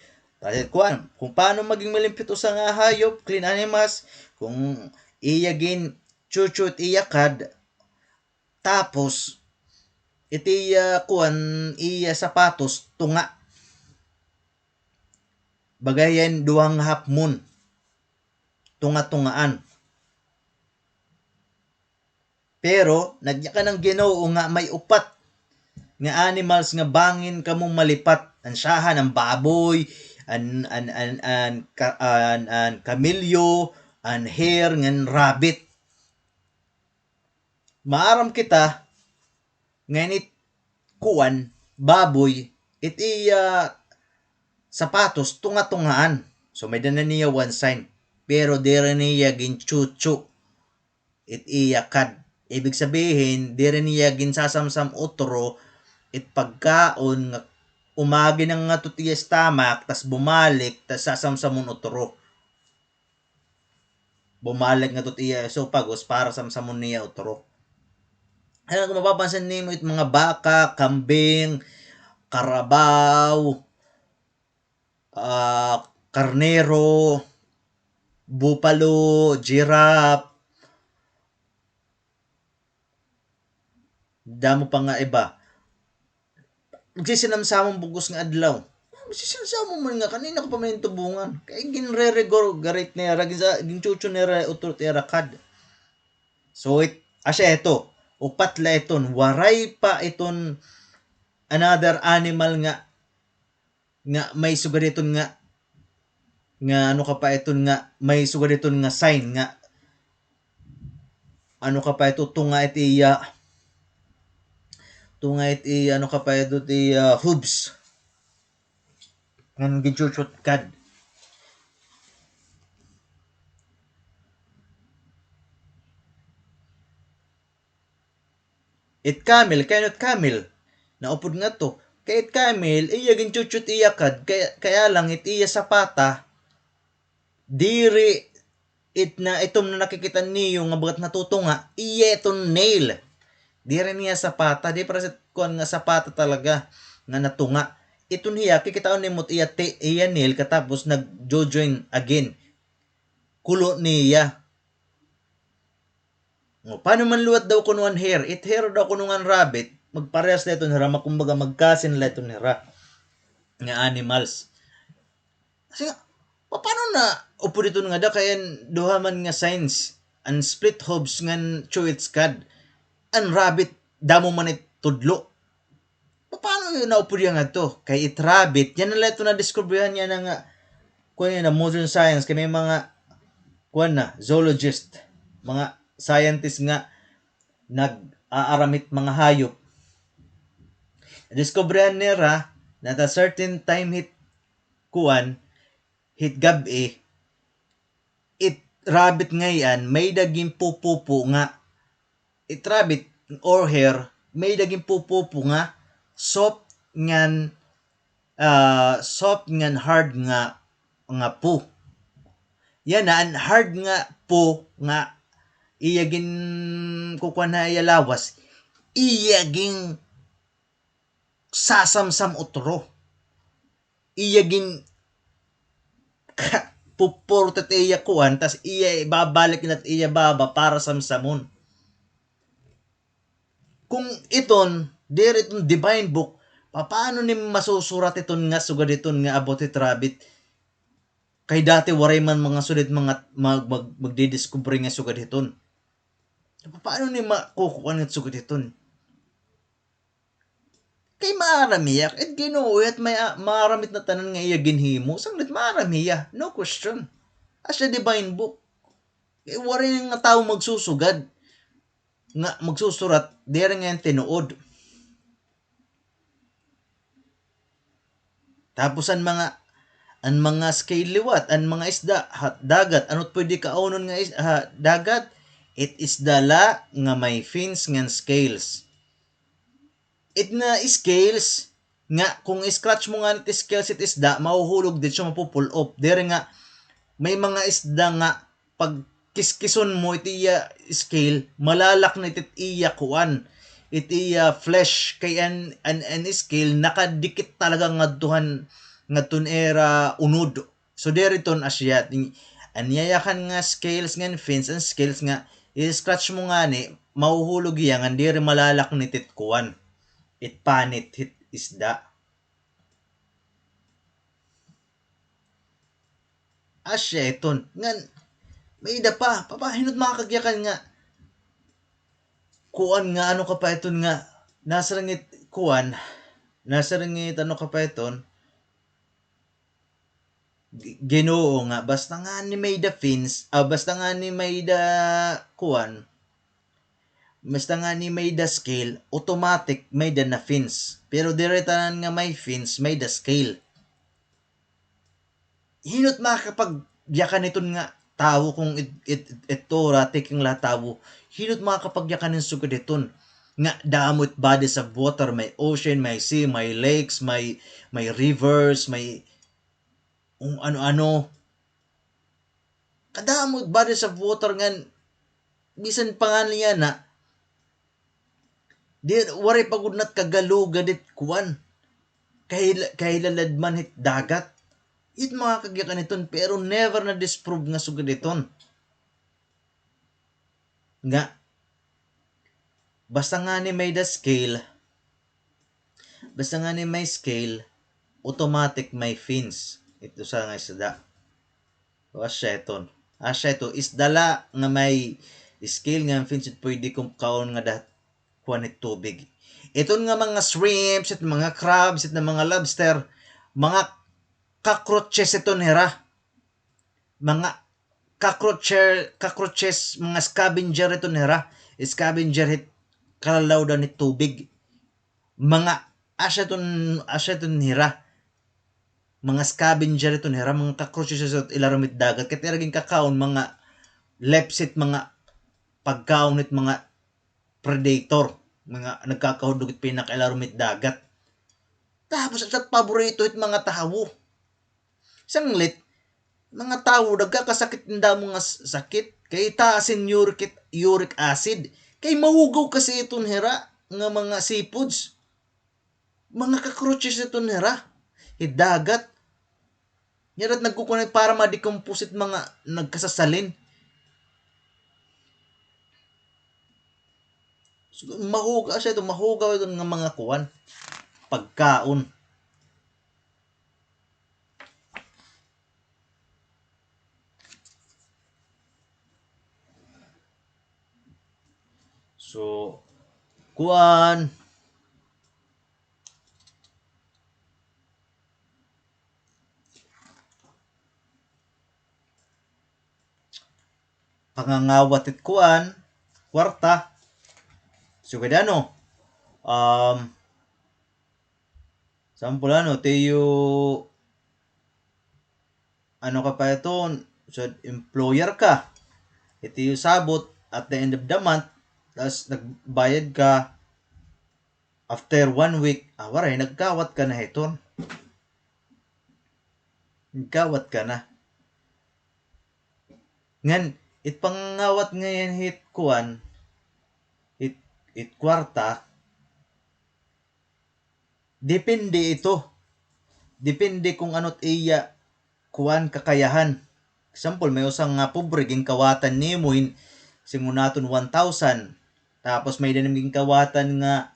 Kung paano maging malimpit sa nga hayop, clean animals, kung iyagin chuchut iyakad, tapos iti iya sapatos tunga. Bagayan duhang hapmon tunga-tungaan. Pero nagya ka ng Ginoo nga may upat nga animals nga bangin kamong malipat. Ansahan ang baboy, an kamilyo, an hare, ngan rabbit. Maaram kita nganit kuan baboy iti sapatos tunga-tungaan. So may dana niya one sign. Pero dira niya gin chuchu. It iyakad. Ibig sabihin, dira niya gin sasamsam utro it pagkaon nga umagi nang nga tutiya stomach tas bumalik tas sasamsamon utro. Bumalik nga tutiya esophagus para samsamon niya utro. Ano kung mapapansin nimo it mga baka, kambing, karabaw, karnero, bupalo, giraffe, damo pa nga iba. Magsisinamsamong bugos nga adlaw. Magsisinamsamong man nga kanina ko pa may tubungan. Kaya ginre-regor garit nera, ginchucho nera utot era kad. So asya ito, upat la iton, waray pa iton another animal nga may sugariton nga ano ka pa iton nga may sugariton nga sign nga ano ka pa ito tunga iti ano ka pa ito iti hooves ngan gichuchot kad. It camel, cannot camel. Naupod nga to. Kay it camel, iya ginchuchot iya kad, kaya lang it iya sapata, diri it na itom na nakikita niyo nga bagat natutunga, iya iton nail. Diri niya sapata, di para sa kuan nga sapata talaga nga natunga. Iton hiya, kikitaon nimo iya nail katapos nag-join again. Kulo niya. Paano man luwat daw kunuan hair? It hair daw kunuan rabbit. Magparehas na ito nira. Makumbaga magkasin na ito nira. Nga animals. Kasi nga, paano na upo dito nga da kaya duha man nga signs. Ang split hooves nga chuits kad. Ang rabbit damo man tudlo. Paano yun naupo diya nga to? Kay it rabbit. Yan na ito na diskubrihan niya na nga kuan na modern science. Kay may mga kuan na zoologist. Mga scientist nga nag-aaramit mga hayop. Discoveran nila na at a certain time hit gabi it rabbit ngayon may daging pupupo nga it rabbit or hare may daging pupupo nga soft ngan hard nga po. Yan na ang hard nga po nga iyagin kukuan na iya lawas, iyagin sasamsam utro. Iyagin pupurtet iya kuan, tas iya ibabalik na iya baba para samsamon. Kung iton, there itong divine book, paano ni masusurat iton nga sugad iton nga about it rabbit? Kay dati waray man mga sulit mga magdidiscover nga sugad iton. Paano ni makukuha ng sugat iton? Kay maaramiya, et Ginoo at may maaramit na tanan nga iya ginhimo, sanglit maaramiya, no question. As the divine book. Wari nga tao magsusugad, nga magsusurat, dere nga yung tinuod. Tapos ang mga scale liwat, ang mga isda, dagat, ano't pwede kaunon nga dagat, it is dala nga may fins nga scales. It na scales, nga kung scratch mo nga nit scales it isda, mahuhulog din siya, mapupull up. Dere nga, may mga isda nga, pag kiskison mo iti scale, malalak na iti iya kuan. Iti flesh, kay an scale, nakadikit talaga nga era unod. So deriton asya, anyayakan nga scales nga fins, ang scales nga, i-scratch mo nga ni, mahuhulog iya nga, diri malalak na iti kuan. It panit hit isda. Asya iton. Ngan, may ida pa. Papahinot makakagyakan nga. Kuan nga ano ka pa iton nga. Nasa langit kuan. Nasa langit ano ka pa iton. Ginoo nga. Basta nga ni may da fins. Basta nga ni may da kuan. Basta nga ni may da scale. Automatic may da na fins. Pero diretanan nga may fins. May da scale. Hinot makakapagyakan iton nga tao kung ito ratik yung latawo. Hinot makakapagyakan ng sugod iton nga damot bodies of water, may ocean, may sea, may lakes, may rivers, may ano-ano. Kadamot bodies of water nga bisan pangalan niya na di wari pagudnat kagaluga dit kuan. Kay laladman hit dagat. It makakagyakan iton pero never na disprove nga sugod iton. Nga basta nga ni may scale, automatic may fins. Ito sa nga isda. O asya iton. Asya ito is dala nga may scale nga fins it pwede kung kaon nga kuan it tubig. Iton nga mga shrimps, it mga crabs, it mga lobster, mga cockroaches ito nira. Mga cockroaches, mga scavenger ito nira. Scavenger hit kalalaw daw ni tubig. Mga asya ito nira. Mga scavenger ito nira. Mga cockroaches ito ilaramit dagat. Kaya tiraging kakaon, mga lepsit, mga pagkaon it mga predator. Mga nagkakahudog it pinakailarumit dagat. Tapos at paborito it mga tao. Sanglit, mga tao nagkakasakit nda mga sakit kay taasin uric acid kay mahugaw kasi iton hera nga mga seafoods, mga cockroaches iton hera dagat yarat nagkukunin para ma-decompose mga nagkasasalin. So, mahugaw iton nga mga kuwan pagkaon. So, kuan pangangawat it kuan kwarta. So kada sample tayo ano ka pa ito, so employer ka, ito yung sabot at the end of the month, tapos nagbayad ka after 1 week, waray, nagkawat ka na ito. Nagkawat ka na. Ngan, pangawat ngayon hit kuan, it kwarta, depende ito. Depende kung ano't iya kuan kakayahan. Example, may usang nga pobre ging kawatan nimo singunaton 1,000. Tapos may dinaming kawatan nga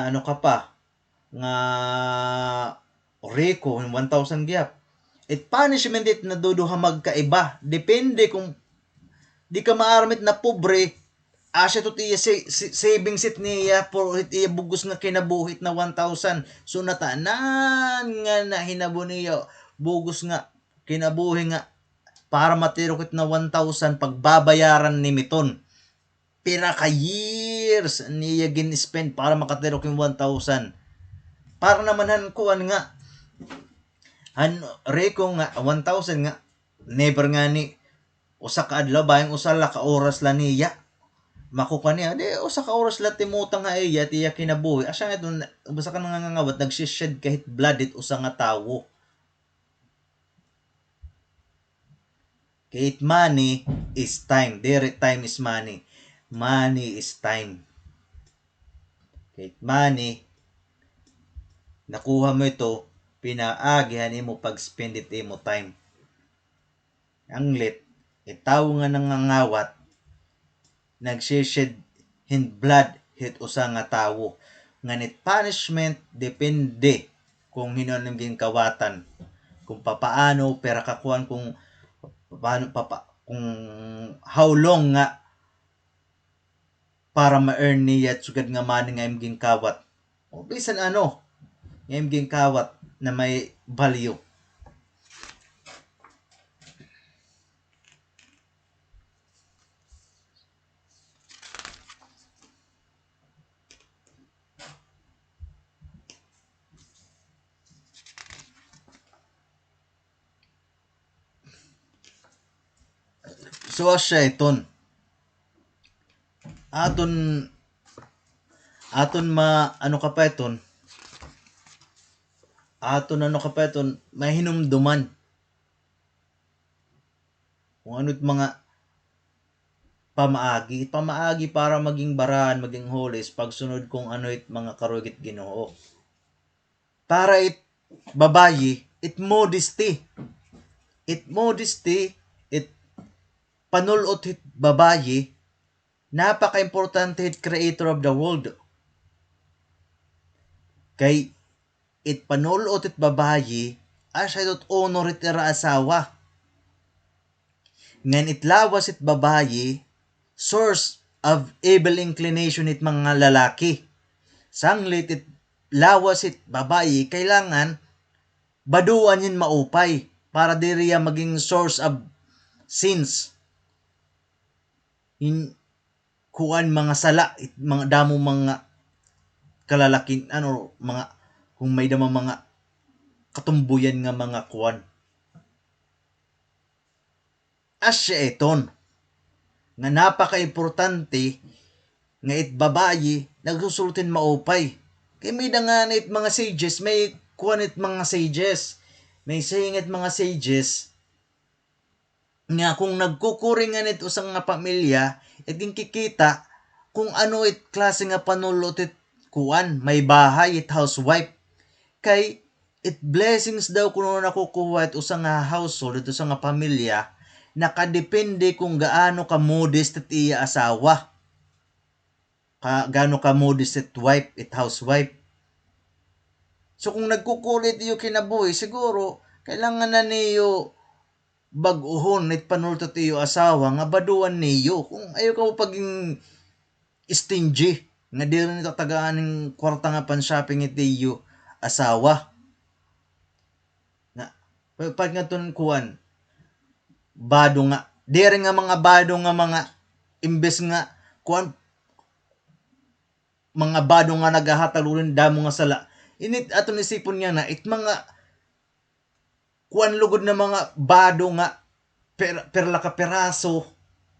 ano ka pa nga Rico 1,000 gyap. It punishment it na duduha magkaiba. Depende kung di ka maaramit na pobre Asya to tiya savings it niya for it iya bugos nga kinabuhit na 1,000. So natanan nga na hinabo niya bugos nga kinabuhi nga para matirokit na 1,000 pagbabayaran ni miton. Pira ka years niya gin-spend para makatirok yung 1,000. Para naman han kuan nga reko nga 1,000 nga never nga ni usa ka adlaw bayang usa la ka oras la niya makukuha niya di usa ka oras la timutang nga iya tiya kinabuhi asa nga itong basta ka nangangawat nagsished kahit blood it usa nga tawo kahit money is time dire time is money is time kahit money nakuha mo ito pinaagihan mo pag spend it mo time ang lit itaw nga nangangawat nagsished hin blood hit usa nga tawo nganit punishment depende kung hinon ning kawatan kung papaano pera kakuan kung paano kung how long nga para ma-earn niya sugad nga money nga imging kawat o bisan ano nga imging kawat na may value. So asya iton aton ma ano ka pa iton mahinumduman kung ano't mga pamaagi para maging barahan maging holis pagsunod kung ano it mga karugit Ginoo para it babayi it modesty it panulot hit babayi napaka-importante hit creator of the world kay it panulot hit babayi asya it honor it ira asawa ngan it lawas it babayi source of evil inclination it mga lalaki sanglit it lawas it babayi kailangan baduan yin maupay para diriya maging source of sins in kuan mga sala it mga damo mga kalalakin ano mga kung may damo mga katumbuyan nga mga kuan asya iton nga napaka-importante nga it babayi nagsusultin maupay kay may dangan it mga sages may kuan it mga sages may saying it mga sages nga kung nagkukuringan it usang nga pamilya iting kikita kung ano it klase nga panulot it kuan may bahay it housewife kay it blessings daw kuno nakukuha it usang nga household it usang nga pamilya nakadepende kung gaano ka modest it iya asawa gaano ka modest it wife it housewife so kung nagkukulit iyo kinabuhi siguro kailangan na niyo bag-uhon it panultot iyo asawa nga baduan niyo kung ayo ka mo paging stingy nga di rin ito tagaan ng kwarta nga pan-shopping it iyo asawa na pag nga ton kuan bado nga di rin nga mga bado nga mga imbes nga kuan mga bado nga nagahatalulin damo nga sala init aton isipon niya na it mga kuan lugod na mga bado nga perla ka peraso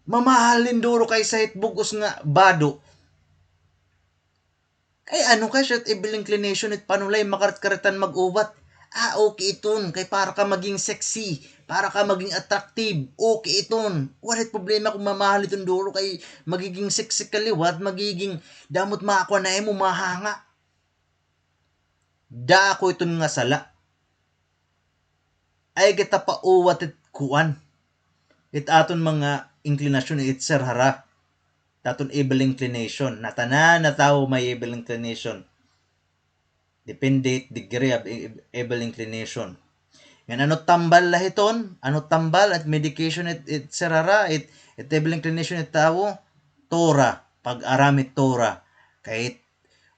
mamahalin duro kay sa bugos nga bado kay ano kay shit evil inclination it panulay makarat-karatan mag-uwat okay iton kay para ka maging sexy para ka maging attractive okay iton walit problema kung mamahal iton duro kay magiging sexy kaliwat magiging damot makakuha na mo mahanga da ako iton nga sala ay kita pa uwat it kuan it aton mga inclination it serhara daton evil inclination natanan na tao may evil inclination depende degree of evil inclination yan ano tambal lahiton ano tambal at medication it serhara it evil inclination it tao tora, pag-aramit tora, kahit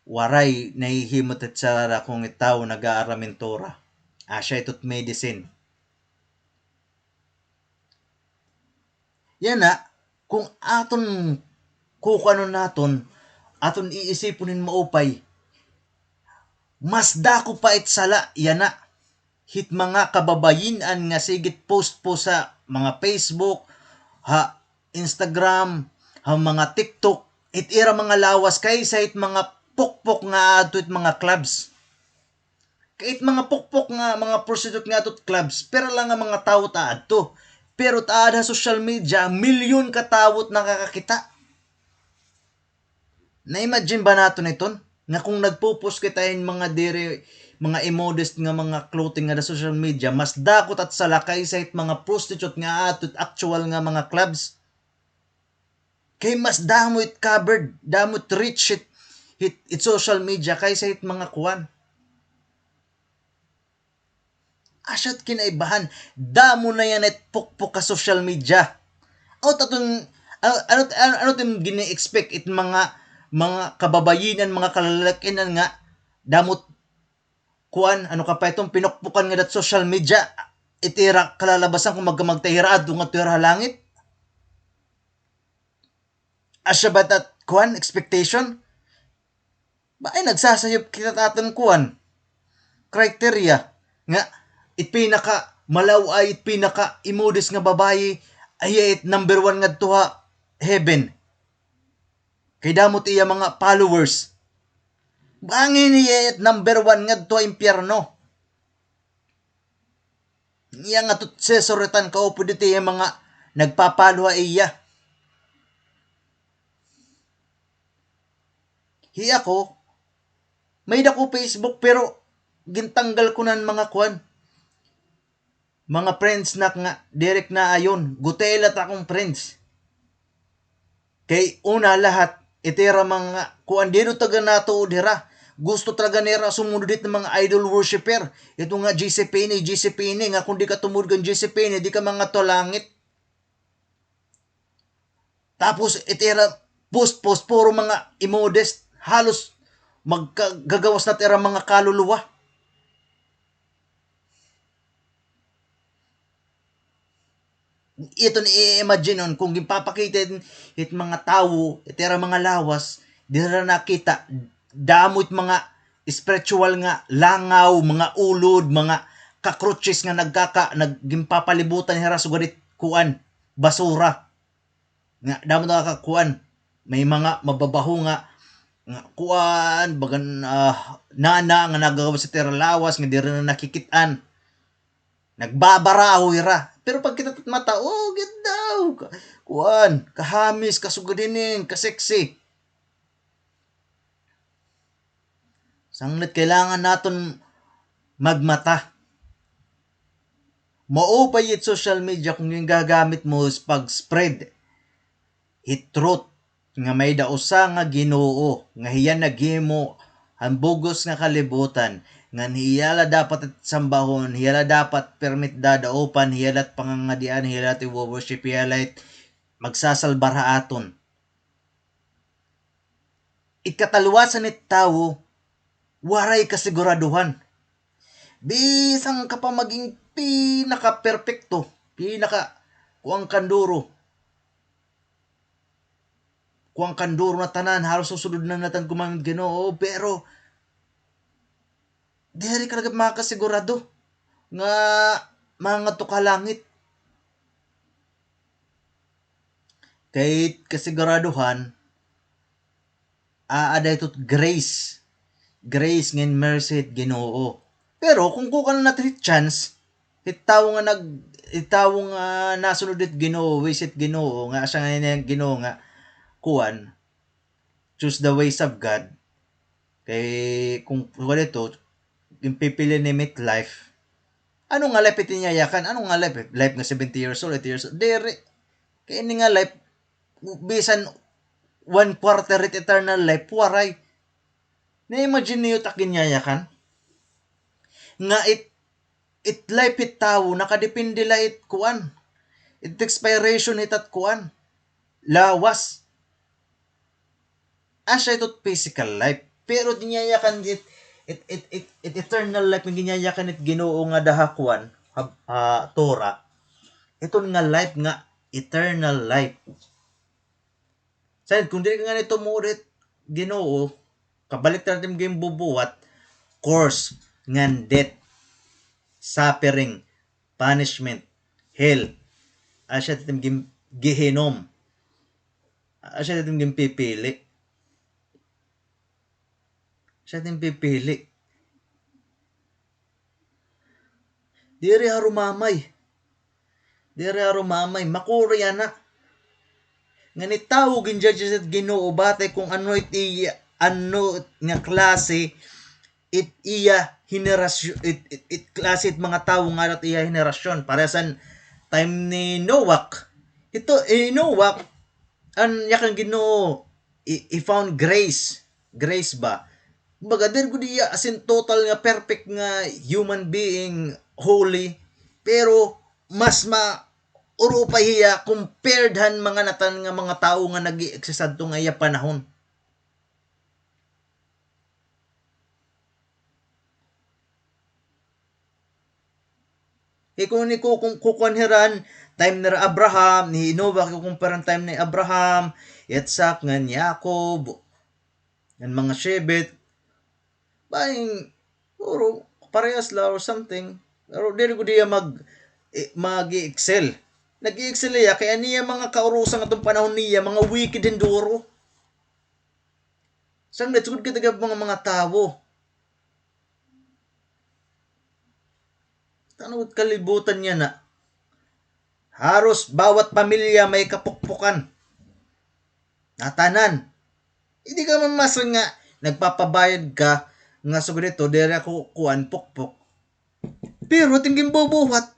waray nahihimot at sara kung itaw nag-aaramin tora. Asya itot medicine. Yan na, kung aton kukano naton, aton iisipunin maupay, mas dako pa it sala, yan na, hit mga kababayinan nga sigit post po sa mga Facebook, ha, Instagram, ha, mga TikTok, it ira mga lawas kaysa it mga pukpok nga ato it mga clubs. Kahit mga pukpok nga, mga prostitute nga ato clubs, pero lang nga mga tao taad to. Pero taad ha social media, milyon katawot nakakakita. Na-imagine ba nato niton? Nga kung nagpo-post kita yung mga dire, mga immodest nga mga clothing nga sa social media, mas dakot at salakay sa it mga prostitute nga ato actual nga mga clubs. Kay mas damo it covered, damo it reach it social media kaysa it mga kuwan. Asyat kinaibahan, damo na yan it pukpok ka social media. O tatong, ano tim gini-expect it mga kababayinan, mga kalalakinan nga, damot kuan, ano ka pa itong pinukpukan nga dat social media, itira kalalabasan kung magtahira at nga tira langit. Asya ba tat kuan, expectation? Ba ay nagsasayop kita taton kuan, criteria, nga, it pinaka malaway, it pinaka imodest nga babae, ay it number 1 nga tuha, heaven. Kay damot iya mga followers. Bangin niya it number 1 nga to impyerno. Iya nga to sesoretan ka upo dito yung mga nagpapalo iya. Hiya ko, may dako Facebook pero gintanggal ko nan mga kwan. Mga friends na nga, direct na ayon. Gutelat akong friends. Kay una lahat, itira mga kuan dito taga nato dira. Gusto talaga nera sumunod dit ng mga idol worshiper. Ito nga GCPN nga kung di ka tumud ng GCPN, di ka mga to langit. Tapos itira post puro mga immodest, halos magkagawas na tira mga kaluluwa. Ito ni imagine on kung gipapakita it mga tao, itira mga lawas, di na nakita damot mga spiritual nga langaw, mga ulod, mga cockroaches nga naggimpapalibutan hira sugadit kuan, basura. Nga damot nakakakuan. May mga mababaho nga kuan bagan nana nga nagagawa sa tira lawas nga di na nakikitaan. Nagbabaraho hira. Pero pag kita mata, oh, ganda. Kuan, kahamis, kasugadinin, kaseksi. Sanglit kailangan naton magmata. Maupay it social media kung yung gagamit mo is pag-spread. It truth. Nga may dausa nga Ginoo. Nga hiyan naghimo ang bugos nga kalibutan. Nga hiyala dapat at sambahon, hiyala dapat permit dadaupan, hiyalat pangangadian, hiyalat i-worship, hiyalat magsasalbar aton. Ikataluwasan ni tao, waray kasiguraduhan. Bisang ka pa maging pinaka-perfecto, kuang kanduro na tanan, halos susunod na natan kumang Ginoo, pero diri ka makasigurado nga mga tukalangit. Kay kasiguraduhan, aada ito grace ngin mercy at Ginoo. Pero kung kukan natin chance, itaw nga nasunod it Ginoo, visit Ginoo, nga siya nga Ginoo nga kuan, choose the ways of God. Kay kung wala ito, yung pipili ni life, ano nga life itinyayakan? Ano nga life? Life nga 70 years old, 80 years old. Dere, kaya ini nga life, bisan 1/4 it eternal life, waray. Na-imagine niyo takinyayakan? Nga it life it tao, nakadepende la it kuan. It expiration it at kuan. Lawas. Asya ito physical life. Pero dinyayakan it eternal life, ng ginyayakan it Ginoo nga dahakwan, Torah. Ito nga life nga eternal life. Sayad, kung di ka nga nito murit Ginoo, kabalik natin game bubuhat, course, ngan death, suffering, punishment, hell, asya natin game Gehenom. Asya natin game pipili. Siya natin pipili. Diri harumamay. Makurya na. Nga ni tao ginjudge at Ginoo batay kung ano nga klase it iya henerasyon it klase it mga tao nga at iya henerasyon. Paresan time ni Noah. Ito Noah an yakang Ginoo i found grace ba. Baga din ko diya as in total nga perfect nga human being, holy, pero mas uro pa hiya compared han mga natan nga mga tao nga nag-i-exist adto nga iya panahon. Kung ni ko kung kukonheran time ni Abraham, ni Noah kung parang time ni Abraham, Yitzhak, ngan Jacob, ngan mga Shebet, bang puro parehas la or something. Pero dili ko diya mag-excel. Nag-excel niya kaya niya mga kaurusan atong panahon niya mga wicked enduro. Sang natsugod ka taga mga tao. Tanong kalibutan niya na. Haros bawat pamilya may kapukpukan. Natanan. Hindi ka mamasang nga nagpapabayad ka nga sa ganito, dere ako kuan pukpok. Pero ting bubuhat,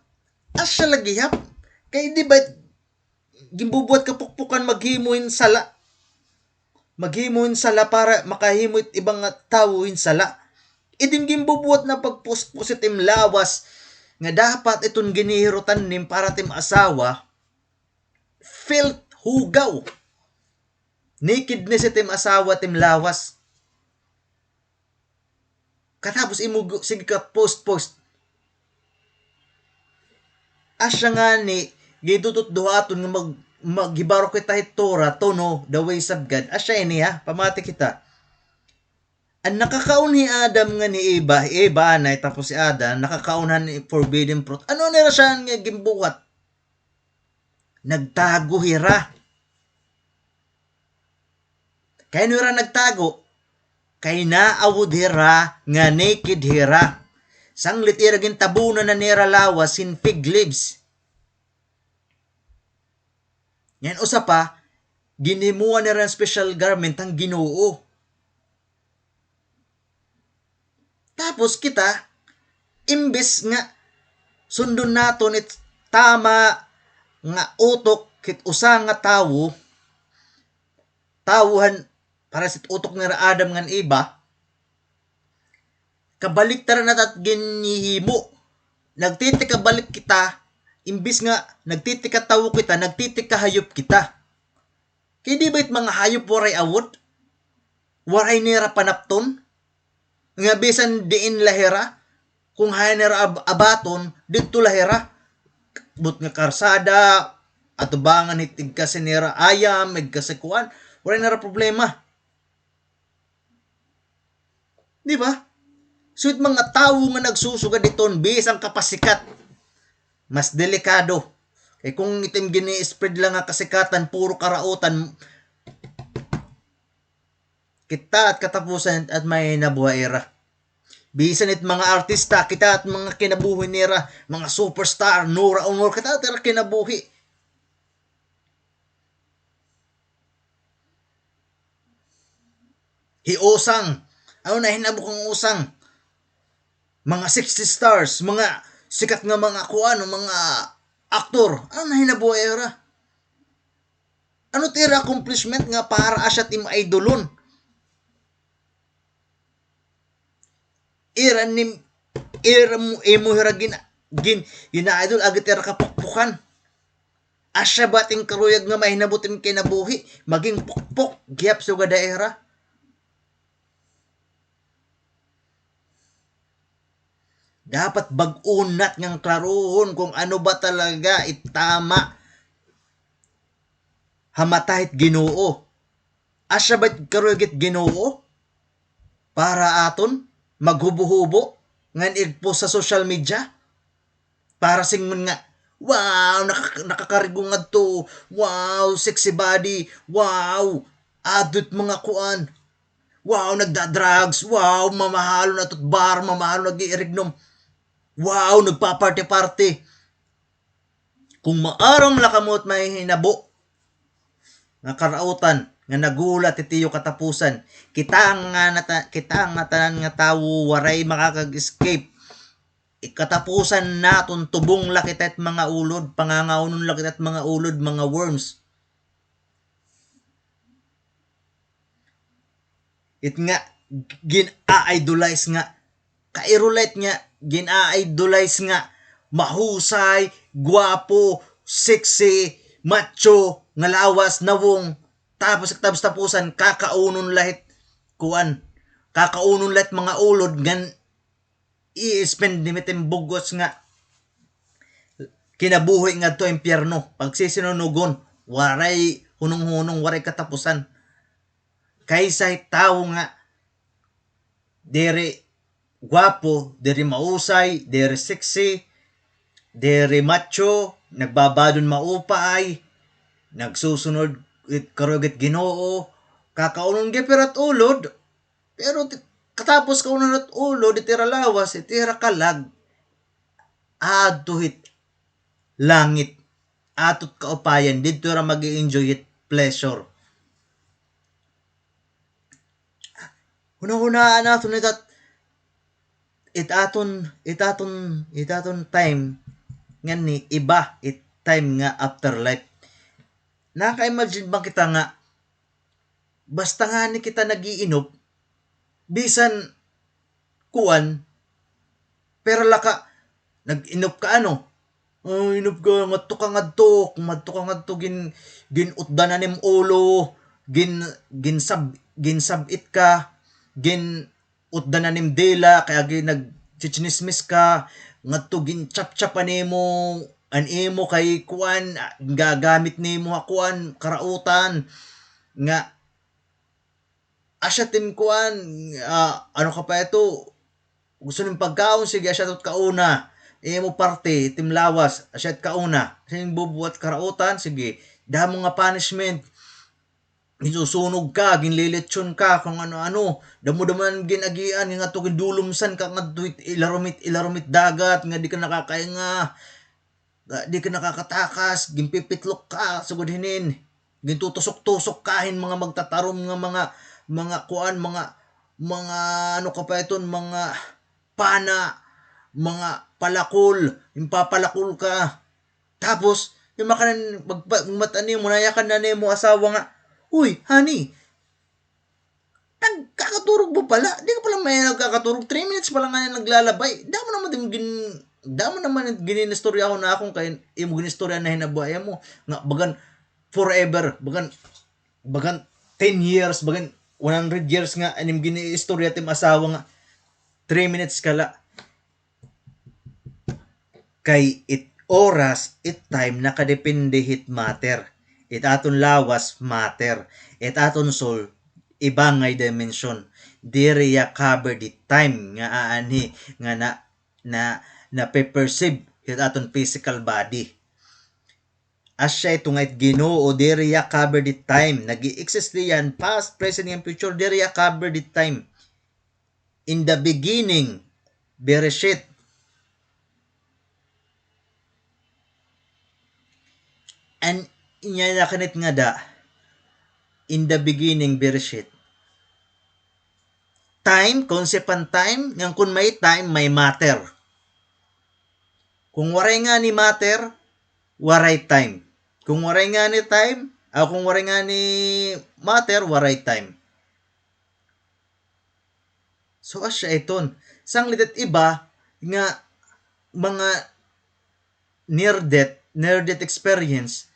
asya lagi hap. Kaya di ba, gimbubuhat ka pukpukan maghimuin sala. Maghimuin sala para makahimut ibang tao in sala. Itim gimbubuhat na pagpost-post itim lawas, nga dapat itong ginihirutan nim para tim asawa, felt hugaw. Nakedness itim asawa tim lawas. Katapos imugo sige ka post asya nga ni gitutot duhaton nga maghibaro kita Torah to know the ways of God. Asya ini ha pamati kita. Ang nakakaon ni Adam nga ni Eva na tapos si Adam nakakaonan ni forbidden fruit. Ano nila siya nga gimbuhat? Nagtago hira. Kaya nira nagtago kay naawod hira nga naked hira. Sanglit iragin tabunan na nira lawas in fig leaves. Yan usa pa, ginimuan nira special garment ang Ginoo. Tapos kita, imbes nga sundon naton it tama nga utok kit usa nga tawuhan para sa utok ni Adam ngan Eva, kabaliktara na tat ginihimo. Nagtitika balik kita, imbis nga nagtitika tawo kita, nagtitika hayop kita. Kaya di ba mga hayop waray awod? Waray nira panapton? Nga bisan diin lahira, kung hay nira abaton, dito lahira. But nga karsada, atubangan itig kasi nira ayam, igkasikuan, waray nira problema. Di ba? So mga tao nga nagsusuga diton bisang kapasikat, mas delikado. Kaya kung itim gini-spread lang nga kasikatan, puro karautan, kita at katapusan at may nabuhaira. Bisan it mga artista, kita at mga kinabuhi nira, mga superstar, Nora Honor, kita at kinabuhi. Hiosang, ano na hinabukang usang? Mga 60 stars, mga sikat nga mga kuano, mga aktor, ano na hinabuhay era? Ano tira accomplishment nga para asya tim idolon? Ira mo hira gina-idol agit ira kapukpukan. Asya bating karuyag nga mahinabutin kinabuhi, maging pukpok, giyap sa daera. Dapat bag-unat ngang klaruhon kung ano ba talaga itama hamatahit Ginoo. Asya ba't karugit Ginoo para aton maghubo-hubo ngan igpo sa social media para singon nga wow nakakarigo nga to, wow sexy body, wow adult mga kuan, wow nagda-drugs, wow mamahalo na tot bar, mamahalo nag-iirignom, wow nagpa-party-party. Kung maarong lakamot may hinabo nga karautan nga nagulat itiyo katapusan, kita ang tanan nga tawo waray makakag-escape. Ikatapusan naton tubong lakit at mga ulod, pangangaunon lakit at mga ulod, mga worms. It nga gin-idolize nga kairulet nga gin-idolize nga mahusay, guwapo, sexy, macho, nga lawas, nawong, tapos tapusan kakaunon lahit kuan, kakaunon lahit mga ulod gan i-spend nimitin bugos nga kinabuhi nga to impyerno pagsisinunugon waray hunong-hunong waray katapusan kaysa tao nga dere guwapo, dere mausay, dere sexy, dere macho, nagbabadon maupay, nagsusunod karugit Ginoo, kakaunon gipirat ulod, pero katapos kaunon at ulod itira lawas, itira kalag, aduhit langit, atot kaupayan, dito ra mag-enjoy it pleasure. Hunahunaan nato ni itaton time nga ni iba it time nga afterlife. Naka-imagine bang kita nga basta nga ni kita nagiinop bisan kuan pero laka nag-inop ka ano, inop ka ngadto ka gin-utdanan nim ulo, ginsabit ka, utdanan nim dela kaya nagchichinismis ka, ngadto ginchap-chapan nimo an imo kay kuan gagamit nimo kuan karautan nga asya tim kuan ano ka pa ito gusto ning pagkaon sige asya tot kauna imo parte tim lawas asya kauna sing bubuat karautan sige damo nga punishment gisusunog ka ginlilitsyon ka kung ano-ano damo-daman ginagian nga to gindulumsan ka ngadto ilarumit dagat nga di ka nakakainga di ka nakakatakas ginpipitlok ka sugod hinin gintutusok-tusok kahin mga magtatarom nga mga kuan mga ano ka pa iton mga pana mga palakol impapalakol ka tapos yung makanan magmatani mo nayakan na nimo asawa nga uy honey nagkakaturog mo pala di ka pala may nagkakaturog 3 minutes pa lang nga naglalabay damo naman ginistorya ako na akong kay imo ginistorya na hinabuaya mo nga bagan forever bagan 10 years bagan 100 years nga anim giniistorya tim asawa nga 3 minutes kala kay it oras it time nakadepende hit matter it aton lawas matter it aton soul ibangay dimension diri ya cover the time nga aanhi nga na perceive hit aton physical body asya ito nga Ginoo diri ya cover the time nagi-exist diyan past present and future diri ya cover the time in the beginning Bereshit and inya nakanit nga da in the beginning Bereshit time konsepan time nga kun may time may matter kung waray nga ni matter waray time kung waray nga ni time kung waray nga ni matter waray time so asya iton sang litet iba nga mga near death experience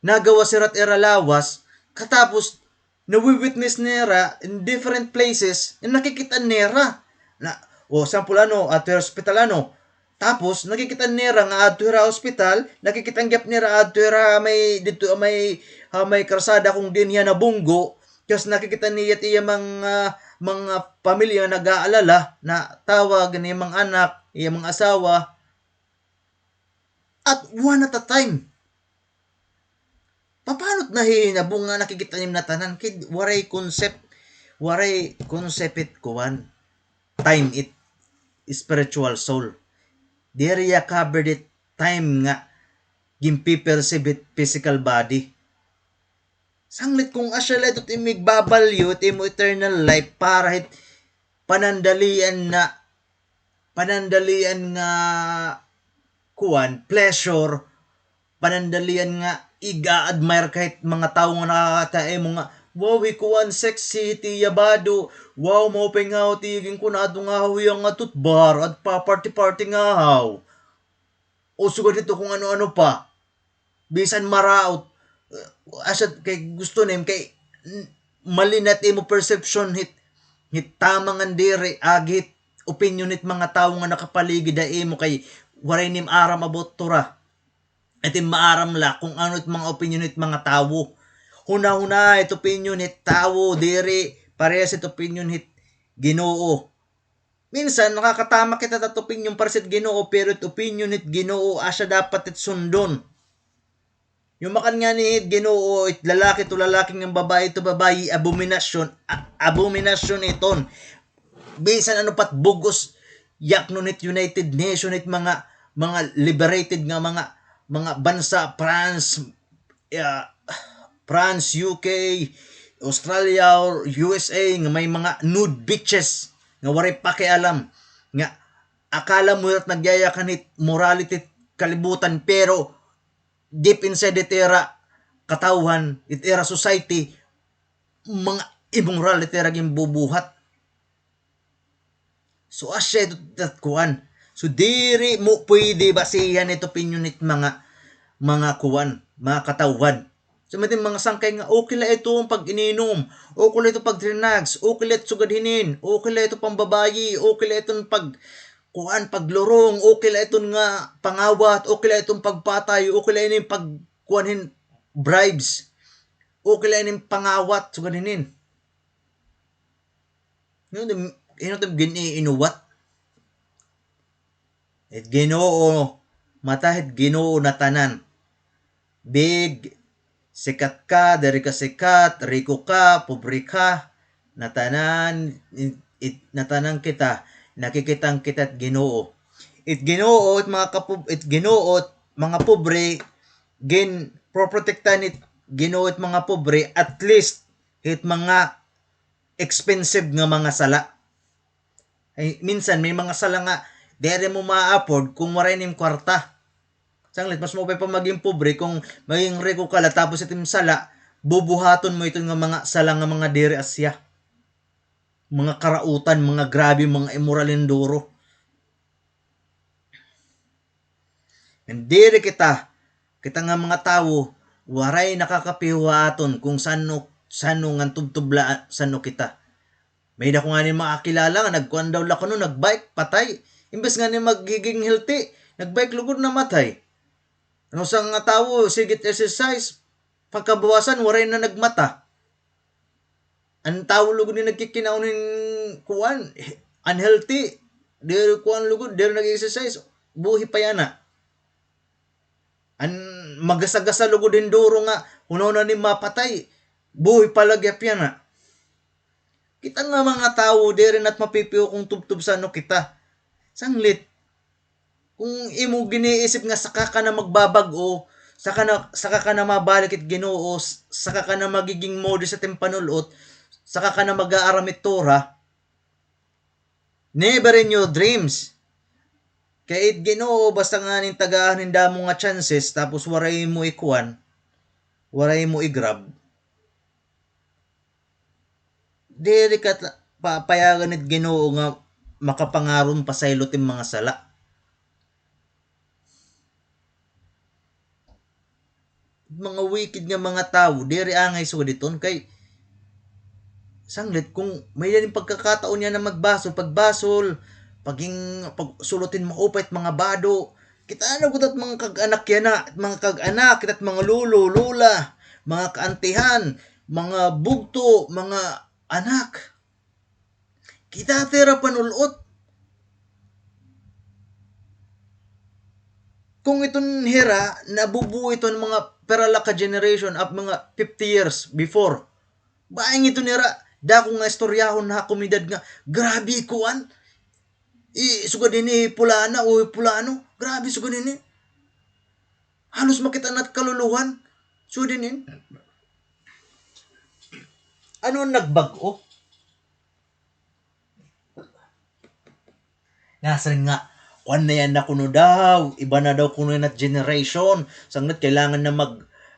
nagawa sirat era lawas katapos nawi-witness nera in different places nakikita nera na O sampulano adto hospitalano. Tapos nakikita nira nga adto ra hospital, nakikita gyap nira adto ra may dito may karsada kung din niya nabunggo. Kasi nakikita niya iya mga pamilya nag-aalala na tawag ni mga anak, iya mga asawa at one at a time. Papanot na hinabong nga nakikita nim na tanan kid waray concept it kuwan. Time it spiritual soul. Diriya covered it time nga gimpiperceive it physical body. Sanglit kung asya ito timig babalyo timo eternal life para hit panandalian nga kuwan pleasure, panandalian nga iga-admire kahit mga tao nga nakakatae mo nga wow kuwan sexy ti yabado, wow mo pengaw tiging ko na nga huyang nga tutbar at pa party nga haw o sugod dito kung ano-ano pa bisan maraot asat kay gusto nim kay malinat imo perception hit tamang andire agit opinion nit mga tawo nga nakapaligid da imo kay waray nim aram about tura itim maaram la kung ano it mga opinion nit mga tawo huna-huna it opinion nit tawo dire parehas it opinion hit Ginoo. Minsan nakakatama kita tat opinion parasit Ginoo pero it opinion nit Ginoo asya dapat it sundon. Yung makan nga ni Ginoo it lalaki to lalaki ng babae to babae abominasyon iton. Bisan ano pat bugos yak nunit United Nation it mga liberated nga mga bansa France, UK, Australia or USA nga may mga nude beaches nga waray pakialam nga akala mo at nagyayakan it morality kalibutan pero deep inside it era katawhan it era society mga immoral it era gimbubuhat. So asya ito kuan. So diri mo pwede basihan ito opinion nit mga kuwan, mga katawhan. So may mga sangkay nga okay la ito ang pag-ininom, okay la ito pag-relax, okay la ito sugadhinin, okay la ito pambabayi, okay la ito kuan paglurong, okay la ito nga pangawat, okay la itong pagpatay, okay la ini pagkuanhin bribes, okay la ini pangawat sugadhinin. Yun ito giniinuwat. It Ginoo matahit Ginoo na tanan. Big sikat ka, dari ka sikat, riko ka, pobre ka, natanan kita, nakikitang kita't Ginoo. It Ginoo at mga pobre gin proprotektan it Ginoo at mga pobre at least it mga expensive nga mga sala. Ay, minsan may mga sala nga dere mo ma-afford kung waray nim kwarta. Sanglit mas mo pa maging pobre kung maging reko ka la tapos itim sala bubuhaton mo ito nga mga sala nga mga dere asya. Mga karautan, mga grabe, mga immoral enduro. And dere kita nga mga tawo waray nakakapihuaton kung sano nga tubtubla sano kita. May da ko nga ni makakilala nga nagkuan daw la kuno nagbike patay. Imbes nga ni magiging healthy, nagbike lugod na matay. Ano sa nga tawo sigit exercise pagkabawasan waray na nagmata. Ang tawo lugod ni nagkikinaonin kuan unhealthy. Dere kuan lugod, dere nag-exercise, buhi pa yana. An magasagasa lugod enduro nga uno na ni mapatay, buhi palagyap yana. Kita nga mga tao dere nat mapipiw kung tubtub sa ano kita. Sanglit kung imo giniisip nga saka ka na magbabag-o, saka ka na mabalik it Ginoo, saka ka na magiging modest sa timpanulot, saka ka na mag-aaramit Torah, never in your dreams. Kaya it Ginoo basta nga ning tagahan ninda mo nga chances tapos waray mo ikuan, waray mo i-grab. Dili ka papayagan it Ginoo nga makapangaron pa sa ilotim mga sala. Mga wicked nga mga tao, diri angay suditon kay sanglit kung may yan pagkakataon niya na magbasol, pagbasol, pag sulutin mo upay mga bado, kita ano gutat mga kag-anak yan na, mga kag-anak, kita't mga lulo, lula, mga kaantihan, mga bugto, mga anak. Kita tira panulot. Kung iton hira, nabubuo ito ng mga peralaka generation at mga 50 years before. Baing ito nira, dako nga istoryahon na komunidad nga, grabe kuan, sugad ini pulana o pulano, grabe sugad ini. Halos makita nat kaluluhan. So din ano nagbago? Nasan nga, kuan na yan na kuno daw, iba na daw kuno na generation. Sangat kailangan na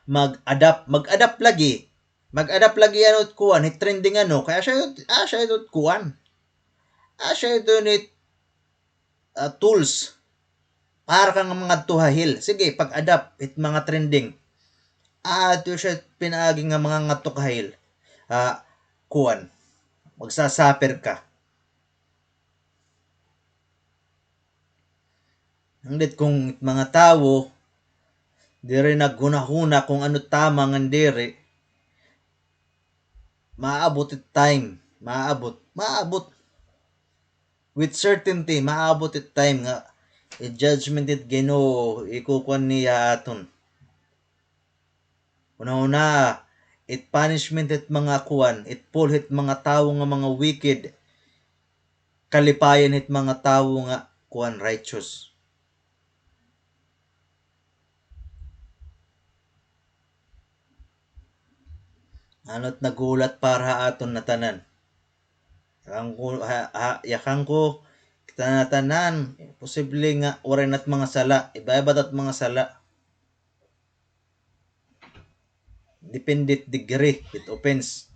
mag-adapt, mag-adapt lagi. Mag-adapt lagi ano kuan, hit trending ano, kaya siya ito kuan. Siya ito ni tools para kang mga tuhahil. Sige, pag-adapt it mga trending. Ito siya pinaagi nga mga ngatukahil. Kuan. Magsasaper ka. Hanglit kung mga tao dire naghunahuna kung ano tama nga dire, maabot it time. Maabot. With certainty, maabot it time nga i-judgment it Ginoo ikukuan niya aton. Una-una, it punishment it mga kuan, it pull it mga tawo nga mga wicked, kalipayan it mga tawo nga kuan righteous. Ano't nagulat para aton na tanan. Yakang ko kita na tanan, posible nga oray nat mga sala, iba-iba at mga sala. Dependent degree, it offense.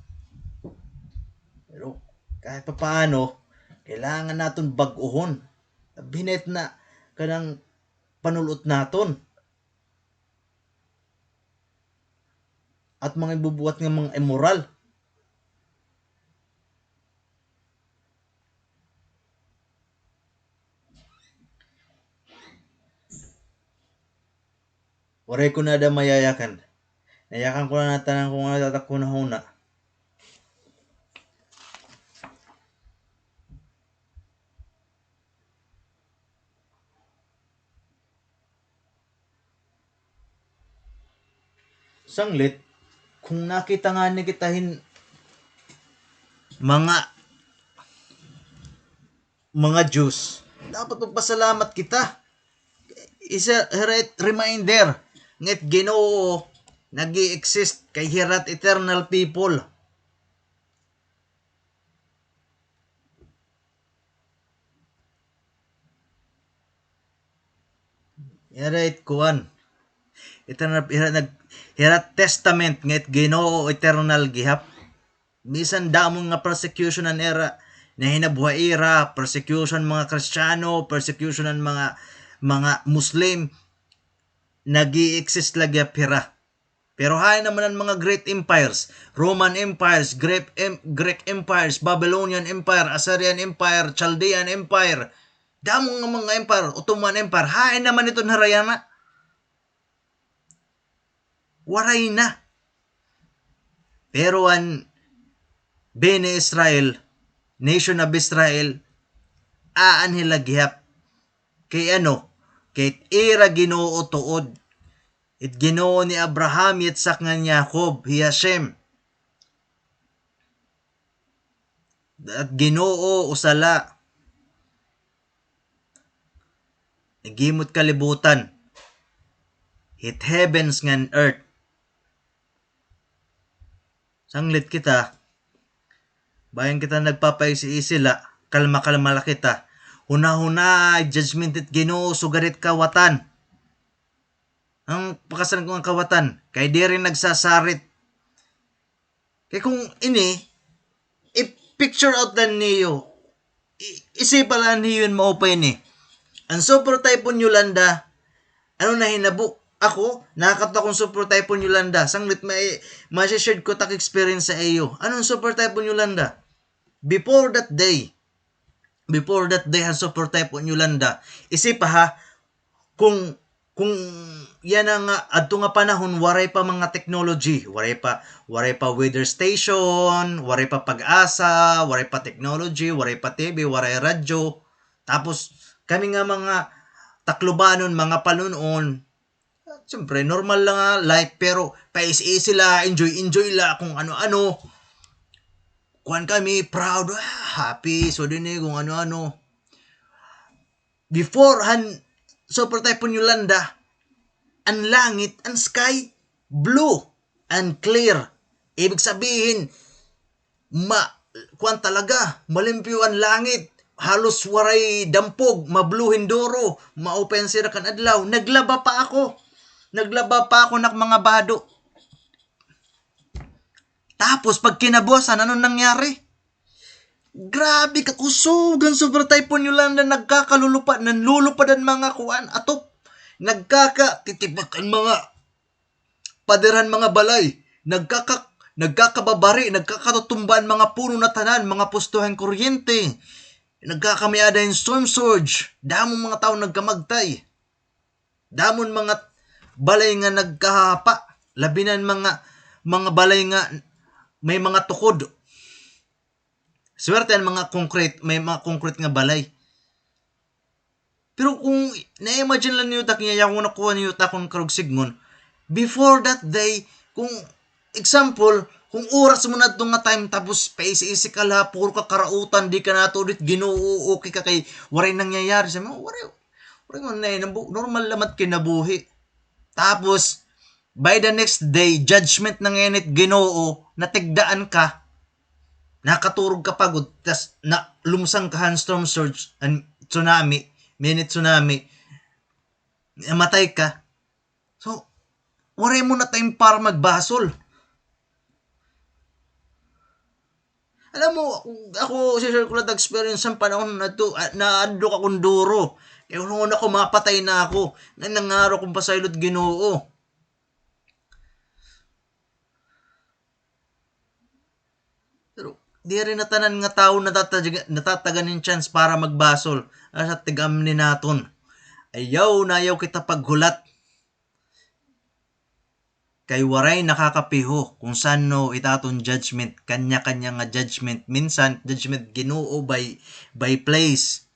Pero kahit pa paano, kailangan naton bag-uhon. Binet na kanang panulot naton. At mga ibubuhat nga mga immoral. Waray ko na da mayayakan. Nayakan ko na natanan kung ano tatak ko na huna. Sanglit, kung nakita nga ni kitahin mga Diyos, dapat magpasalamat kita. Isa reminder, nget Ginoo nag-i-exist kay hirat eternal people. Hirat kuan. Eternal hirat testament nget Ginoo eternal gihap. Bisan damon nga persecution an era na hinabuhay era, persecution mga Kristiyano, persecution ng mga Muslim, nag-i-exist lagi pira. Pero hay naman ang mga great empires, Roman empires, Greek empires, Babylonian empire, Assyrian empire, Chaldean empire, damong nga mga empire, Ottoman empire, hay naman ito narayana. Waray na. Pero ang Bene Israel, Nation of Israel, aanhila gihap. Kay ano? Kay era Ginoo tuod. It Ginoo ni Abraham, Yitzhak nga Jacob, hi Hashem. At Ginoo usala. Nagimot kalibutan. Hit heavens ngan earth. Sanglit kita, bayan kita nagpapaisi sila, kalma-kalma kita. Huna-huna, judgment it Ginoo, sugarit kawatan. Ang pakasan kong kawatan, kay di rin nagsasarit. Kaya kung ini, i-picture out lang niyo, isipalan niyo yun maupay ni. Ang super typhoon Yolanda, ano na hinabo? Ako, nakakata kong super typhoon Yolanda. Sanglit ma-shared ko tak experience sa iyo. Anong super typhoon Yolanda? Before that day, before that they had super typhoon Yolanda. Isip pa ha, kung yan ang adto nga panahon waray pa mga technology, waray pa weather station, waray pa pag-asa, waray pa technology, waray pa TV, waray radyo. Tapos kami nga mga taklubanon, mga panunon, siyempre normal lang nga life, pero pais-is sila, enjoy la kung ano-ano. Kuan kami proud, happy, so din kung ano-ano. Before super typhoon Yolanda, ang langit, ang sky, blue and clear. Ibig sabihin, kuan talaga, malimpyo ang langit. Halos waray dampog, mabluhin duro, ma-open sira kan adlaw. Naglaba pa ako ng mga bado. Tapos pag kinabukasan, anong nangyari? Grabe ka kusog ang super typhoon Yolanda, nagkakalulupad, nanlulupad ang mga kuan atop. Nagkakatitibak ang mga paderan, mga balay. Nagkakababari, nagkakatutumban mga puno na tanan, mga postuhan kuryente. Nagkakamiada yung storm surge. Damon mga tao nagkamagtay. Damon mga balay nga nagkahapa. Labinan mga balay nga may mga tukod. Swerte ang mga concrete, may mga concrete nga balay. Pero kung na-imagine lang niyo kung nakuha niyo kung karugsigmon, before that day, kung example, kung oras mo na itong nga time, tapos paisi-isi ka la, puro ka karautan, di ka natulit, ginoo, okay ka kay, waray nangyayari. Sabi mo, waray normal lamat kinabuhi. Tapos, by the next day, judgment ng enit ginoo, natigdaan ka, nakaturog ka pagod, tas na lumsang ka storm surge, and tsunami, minute tsunami, namatay ka. So, waray mo na time para magbasol. Alam mo, ako share ko lang experience ng panahon na ito, naadlok akong duro. Kaya noon ako mapatay na ako, na nangaro kong pasaylot ginoo. Pero di rin natanan nga tao natataganin chance para magbasol. Asa tigam ni naton. Ayaw kita paghulat. Kay waray nakakapiho kung saan no itaton judgment, kanya-kanya nga judgment. Minsan, judgment ginoo by place,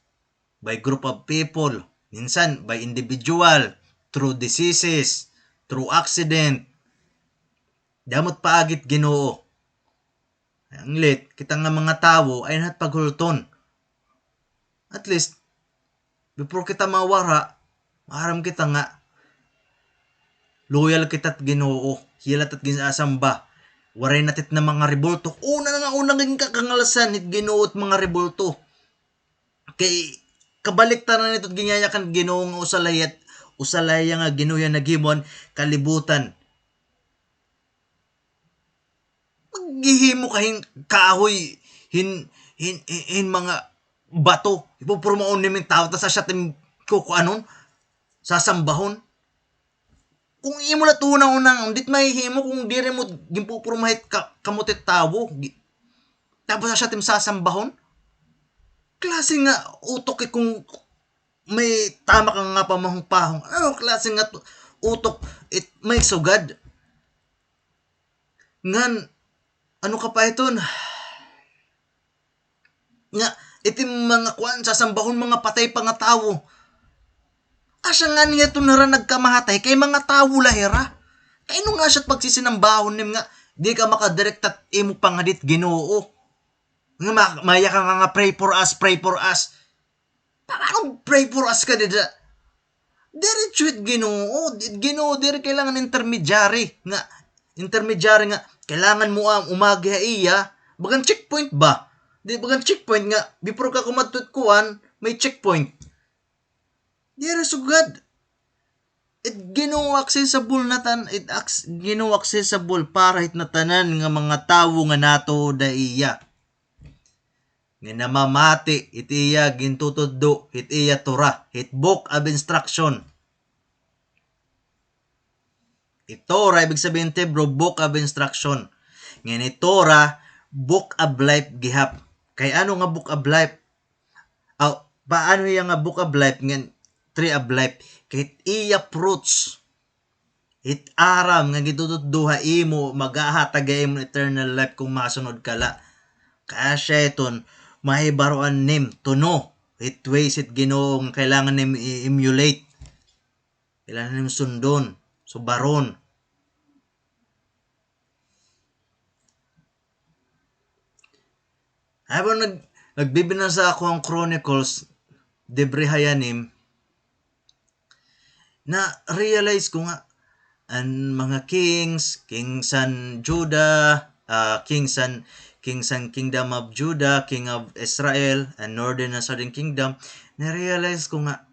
by group of people. Minsan, by individual, through diseases, through accident. Damot paagit ginoo. Ang lit, kita nga mga tao ay nahat paghulton. At least, before kita mawara, maharam kita nga, loyal kita't ginoo, hilat at ginasamba. Waray natit na mga rebulto. Unang naging kakangalasan it ginoo at mga rebulto. Kay kabaliktaran nito't ginyayakan ginoo nga usalaya nga ginuya nagimon kalibutan. Maghihimo kahing kahoy hin mga bato. Ipupurmaon nimin tao ta sa siyatim kukuanon sasambahon. Kung imo na tunang dit mahihimo kung dire mo gimpupurmahit kamutit tawo. Tapos sa siyatim sasambahon. Klase nga utok kung may tama ka nga pamahong-pahong. Ano klase nga utok may sugad. Ngan ano ka pa ito? Nga itim mga kuan sasambahon mga patay pa nga tawo. Asa nga niya ito nara nagkamahatay kay mga tawo lahira. Kaya nga siya't pagsisinambahon nim nga di ka makadirect at imo pangadit ginoo. Nga maya ka nga pray for us. Paano pray for us ka dida? Diretsuit ginoo. Ginoo dire kailangan intermediary nga kailangan mo umagi iya. Bagang checkpoint ba? Di bagang checkpoint nga before ka kumatut kuan may checkpoint. Dire sugad. Ginoo accessible para hit na tanan nga mga tawo nga nato da iya. Nga namamati itiya gintutuddo itiya tura hit book of instruction. Itora ibig sabihin bro book of instruction. Nga ni Tora book of life gihap. Kay ano nga book of life? paano iya nga book of life nga tree of life kahit iya fruits it aram nga gitutut duha imo magahatag imo eternal life kung masunod kala kaya siya iton mahibaruan nim to know it ways it Ginoo nga kailangan nim i-emulate kailangan nim sundon so baron habang nagbibinasa ako ang Chronicles Debre Hayanim na realize ko nga ang mga King San Judah, King San Kingdom of Judah, King of Israel, and Northern and Southern Kingdom, na-realize ko nga,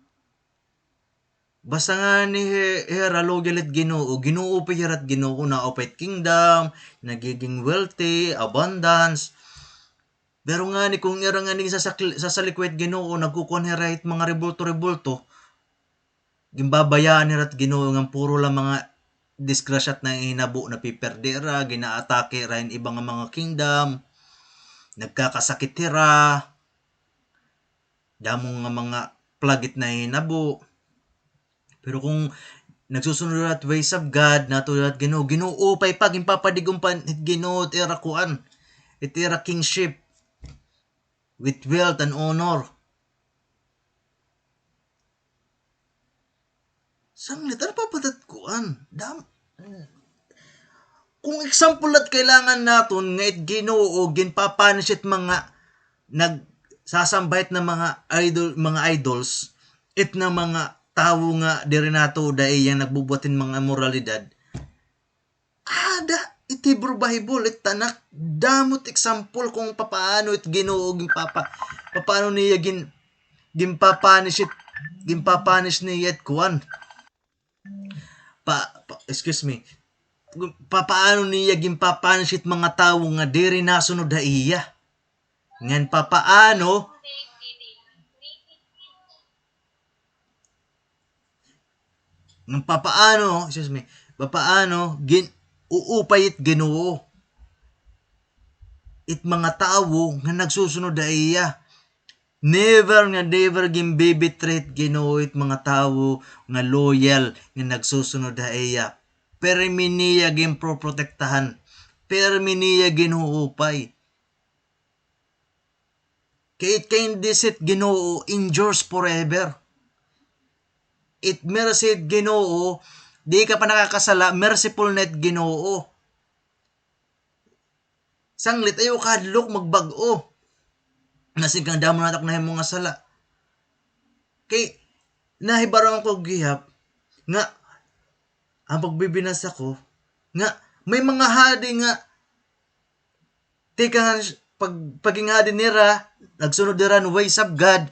basta nga ni Heralo galit Ginoo, Ginoo pa hirat Ginoo na opet kingdom, nagiging wealthy, abundance, pero nga ni kung ira nga ni sa salikwet Ginoo, nagkukonherate mga rebulto, gimbabayaan ni rat Ginoo nga puro lang mga disgrasyat na hinabo na piperdera, ginaatake ra ibang mga kingdom, nagkakasakit hira, damo nga mga plagit na hinabo. Pero kung nagsusunod at ways of God, natulad Ginoo, Ginoo pay pag impapadigong pan Ginoo itira kuan, itira kingship with wealth and honor. Sanglit, ano pa patat kuan? Kung example at kailangan naton nga it Ginoo ginpapanis it mga nagsasambahit na mga idols it na mga tao nga diri nato dai yang nagbubuhatin mga moralidad. Iti Bible it tanak damot example kung papaano it Ginoo papaano niya ginpapanis niya it kuan. Excuse me. Papaano niya ginpapansit mga tao nga diri nasunod ha iya. Ngan papaano uupay it Ginoo it mga tao nga nagsusunod ha iya. Never gimbibitreat Ginoo it mga tao nga loyal nga nagsusunod ha iya. Permi niya ginproprotektahan. Permi niya ginuupay. Kay disit Ginoo endures forever. It mercy Ginoo, di ka pa nakakasala, merciful net Ginoo. Sanglit ayo kadlok magbag-o. Nasing kang damo natak na mga sala. Kay nahibarang ko gihap nga ang pagbibinasa ko nga may mga hadi nga tika paging hadi nira nagsunod diran ways of God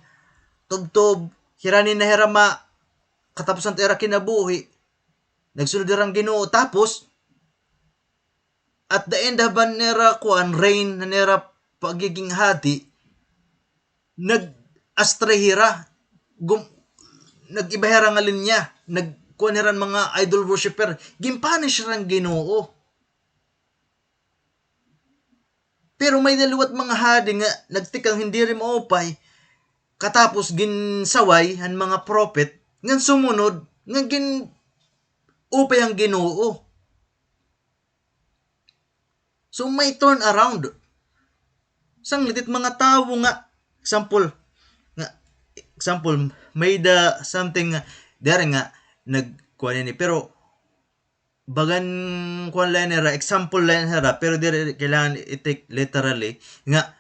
tubtob hiranin na hirama katapusan tira kinabuhi nagsunod dirang Ginoo tapos at the end haban nira kuan reign na nira pagiging hadi nag-astray hira nag-ibahira nga linya kuaniran mga idol worshipper gimpanish rang Ginoo. Pero may daliwat mga hadi nga nagtikang hindi rin maupay katapos ginsaway ang mga prophet ngan sumunod nga upay ang Ginoo. So may turn around. Sanglitit mga tao nga example may the something there nga nagkuan ni pero bagan kuan lang nira example lang nira pero dire kailangan i-take literally nga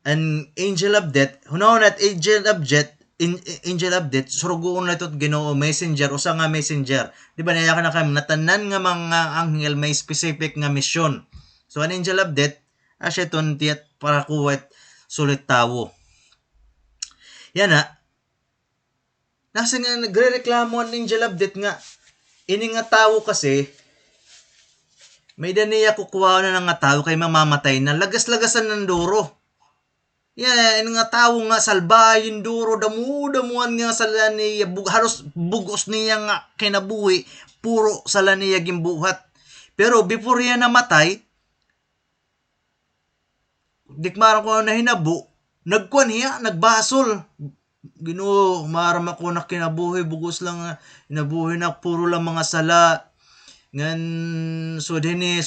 an angel of death hunahon at angel of death surugoon na itot Ginoo messenger usa nga messenger di ba niya ka na kay natanan nga mga anghel may specific nga mission so an angel of death asya ton tiyat para kuwet sulit tawo yan na nasa nga nagrereklamo ang angel of death nga ini nga tao kasi may daniya kukuha na ng nga tao kay mamamatay na lagas-lagasan ng duro. Yan, ini nga tao nga salbahin duro damuan nga sala niya halos bugos niya nga kinabuhi puro sala niya gimbuhat. Pero before yan namatay dikmaran ko na hinabo nagkuan hiya, nagbasol. Ginoo, maram ako na kinabuhi, bugos lang nga, inabuhi na, puro lang mga sala. Ngan, sud hini,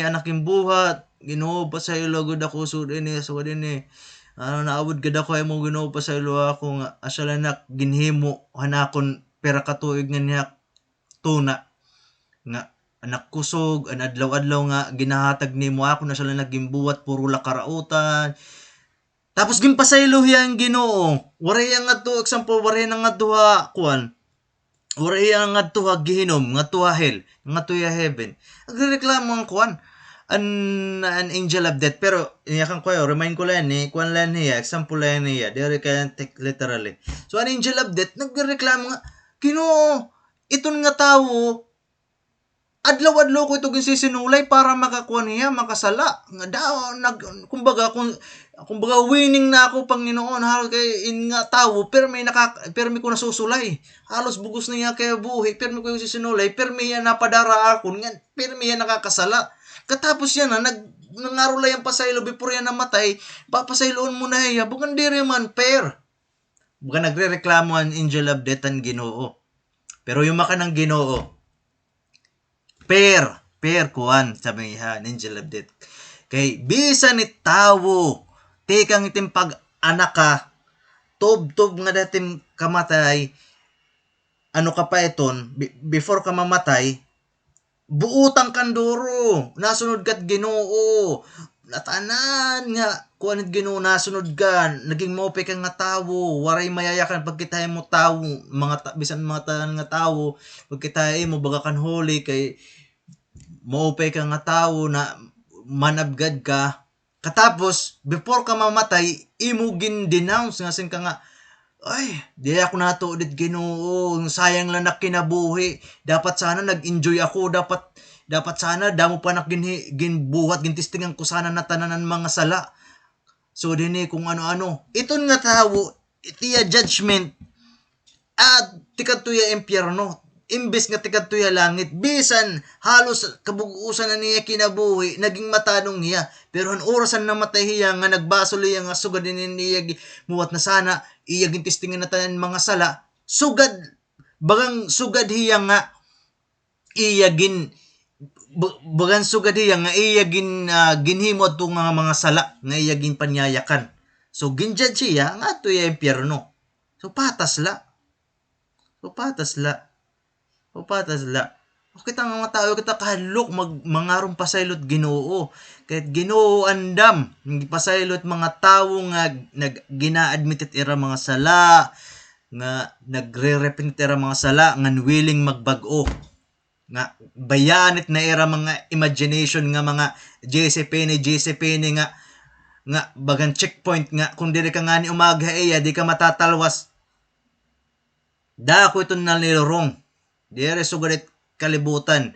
anak yung buhat. Ginoo, pasaylo, gud ako, sud hini. Naabot gud ako, ay mo ginoo, pasaylo ako nga, asala na, ginhimo, hanakon, pera katuig nga niya, tuna. Nga, anak kusog, an adlaw-adlaw nga, ginahatag nimo ako, na sila nagimbuhat, puro la karautan. Tapos gimpasaylo hiya ang Ginoo. Waray nga to example, waray na nga duha kuan. Waray nga duha gihinom, nga duha hell, nga duha heaven. Agreklamo ang kuan. An angel of death, pero iya kang kuya, remind ko lang ni kuan lang niya, example lang niya, diri kay take literally. So an angel of death nagreklamo nga, Ginoo, iton nga tawo adlaw-adlaw ko ito ginsisinulay para makakuha niya, makasala. Nga daw, kumbaga winning na ako, Panginoon, halos kay in nga tawo, pero may ko nasusulay. Halos bugos na niya kaya buhi, pero may ko yung sisinulay, pero may yan napadara ako, pero may yan nakakasala. Katapos yan nangarulay ang pasaylo, before yan namatay, papasayloon mo na iya, bukan diri man, Bukan nagre-reklamo ang angel of death ang Ginoo. Pero yung maka ng Ginoo, per kuan sabi niya angel of death kay bisan ni tawo tikang itim pag anak ka tub nga datim kamatay ano ka pa iton before ka mamatay buutang kanduro nasunod kat Ginoo natanan nga kuan Ginoo nasunod ka naging mope ka nga tawo waray mayayakan pagkitay mo tawo bisan mga tanan nga tawo pagkitay mo bagakan holy kay maupay ka nga tawo na manabgad ka katapos before ka mamatay imo gin-denounce nga sin ka nga ay di ako nato ulit Ginoo sayang lang na kinabuhi dapat sana nag-enjoy ako dapat sana damo pa nak ginbuhat gintistingan ko sana na tananan mga sala so dinhi kung ano-ano iton nga tawo itiya judgment at tikatuya impyerno imbes nga tikadtoy langit bisan halos kabugusan na niya kinabuhi naging matanong niya pero han orasan namatay hiya nga nagbasol iya nga sugad niya muwat na sana iya gintistingan na tanan mga sala bagang sugad hiya nga iya bagang sugad hiya nga iya ginhimo ato nga mga sala nga iya gin panyayakan so ginjudge siya nga ato iya impyerno so patas la kita nga mga tao kita kahalok mangarong pasaylot Ginoo kahit Ginoo andam pasaylot mga tawo nga gina-admit ira mga sala nga nagre-repent ira mga sala nga willing magbag-o nga bayanit na ira mga imagination nga mga JCP ni nga bagan checkpoint nga kung diri ka nga ni umaga iya di ka matatalwas dako ito nalirong dire sugalit kalibutan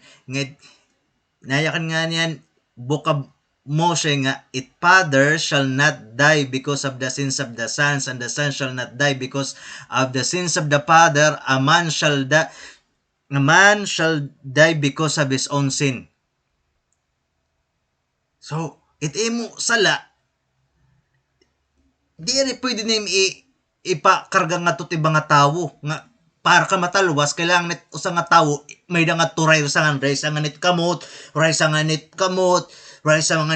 nayakan nga niyan book of Moshe nga it father shall not die because of the sins of the sons and the son shall not die because of the sins of the father a man shall die because of his own sin so imo sala dire pwede na ipakarga nga to tiba nga tawo nga para ka matalwas kailangan net usa nga tawo may nga turay sa nga ray sa nga nit kamot ray sa mga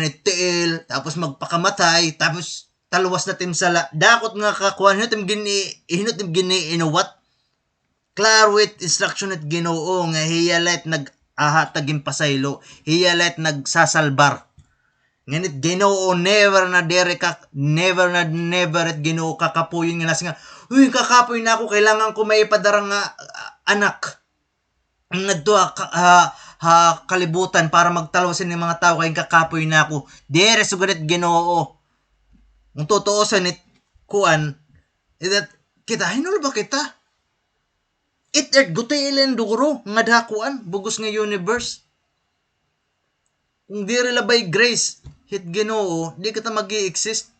nit tiil tapos magpakamatay tapos talwas na tim sala dakot nga kakuan tim hinot tim gini inuwat klaro it instruction at Ginoo nga hiyalet nag-ahatag yung pasaylo hiyalet nagsasalbar nganit Ginoo never at Ginoo kakapuyon nga nas nga uy kakapoy na ako kailangan ko may ipadarang nga anak ngadto kalibutan para magtalwasin ng mga tao kay kakapoy na ako dire sugalit Ginoo kung totoo sa nit kuan that kita hinul ba kita it gutay ilan dugro nga dakuan bugos nga universe kung dire labay grace hit Ginoo di kita magi-exist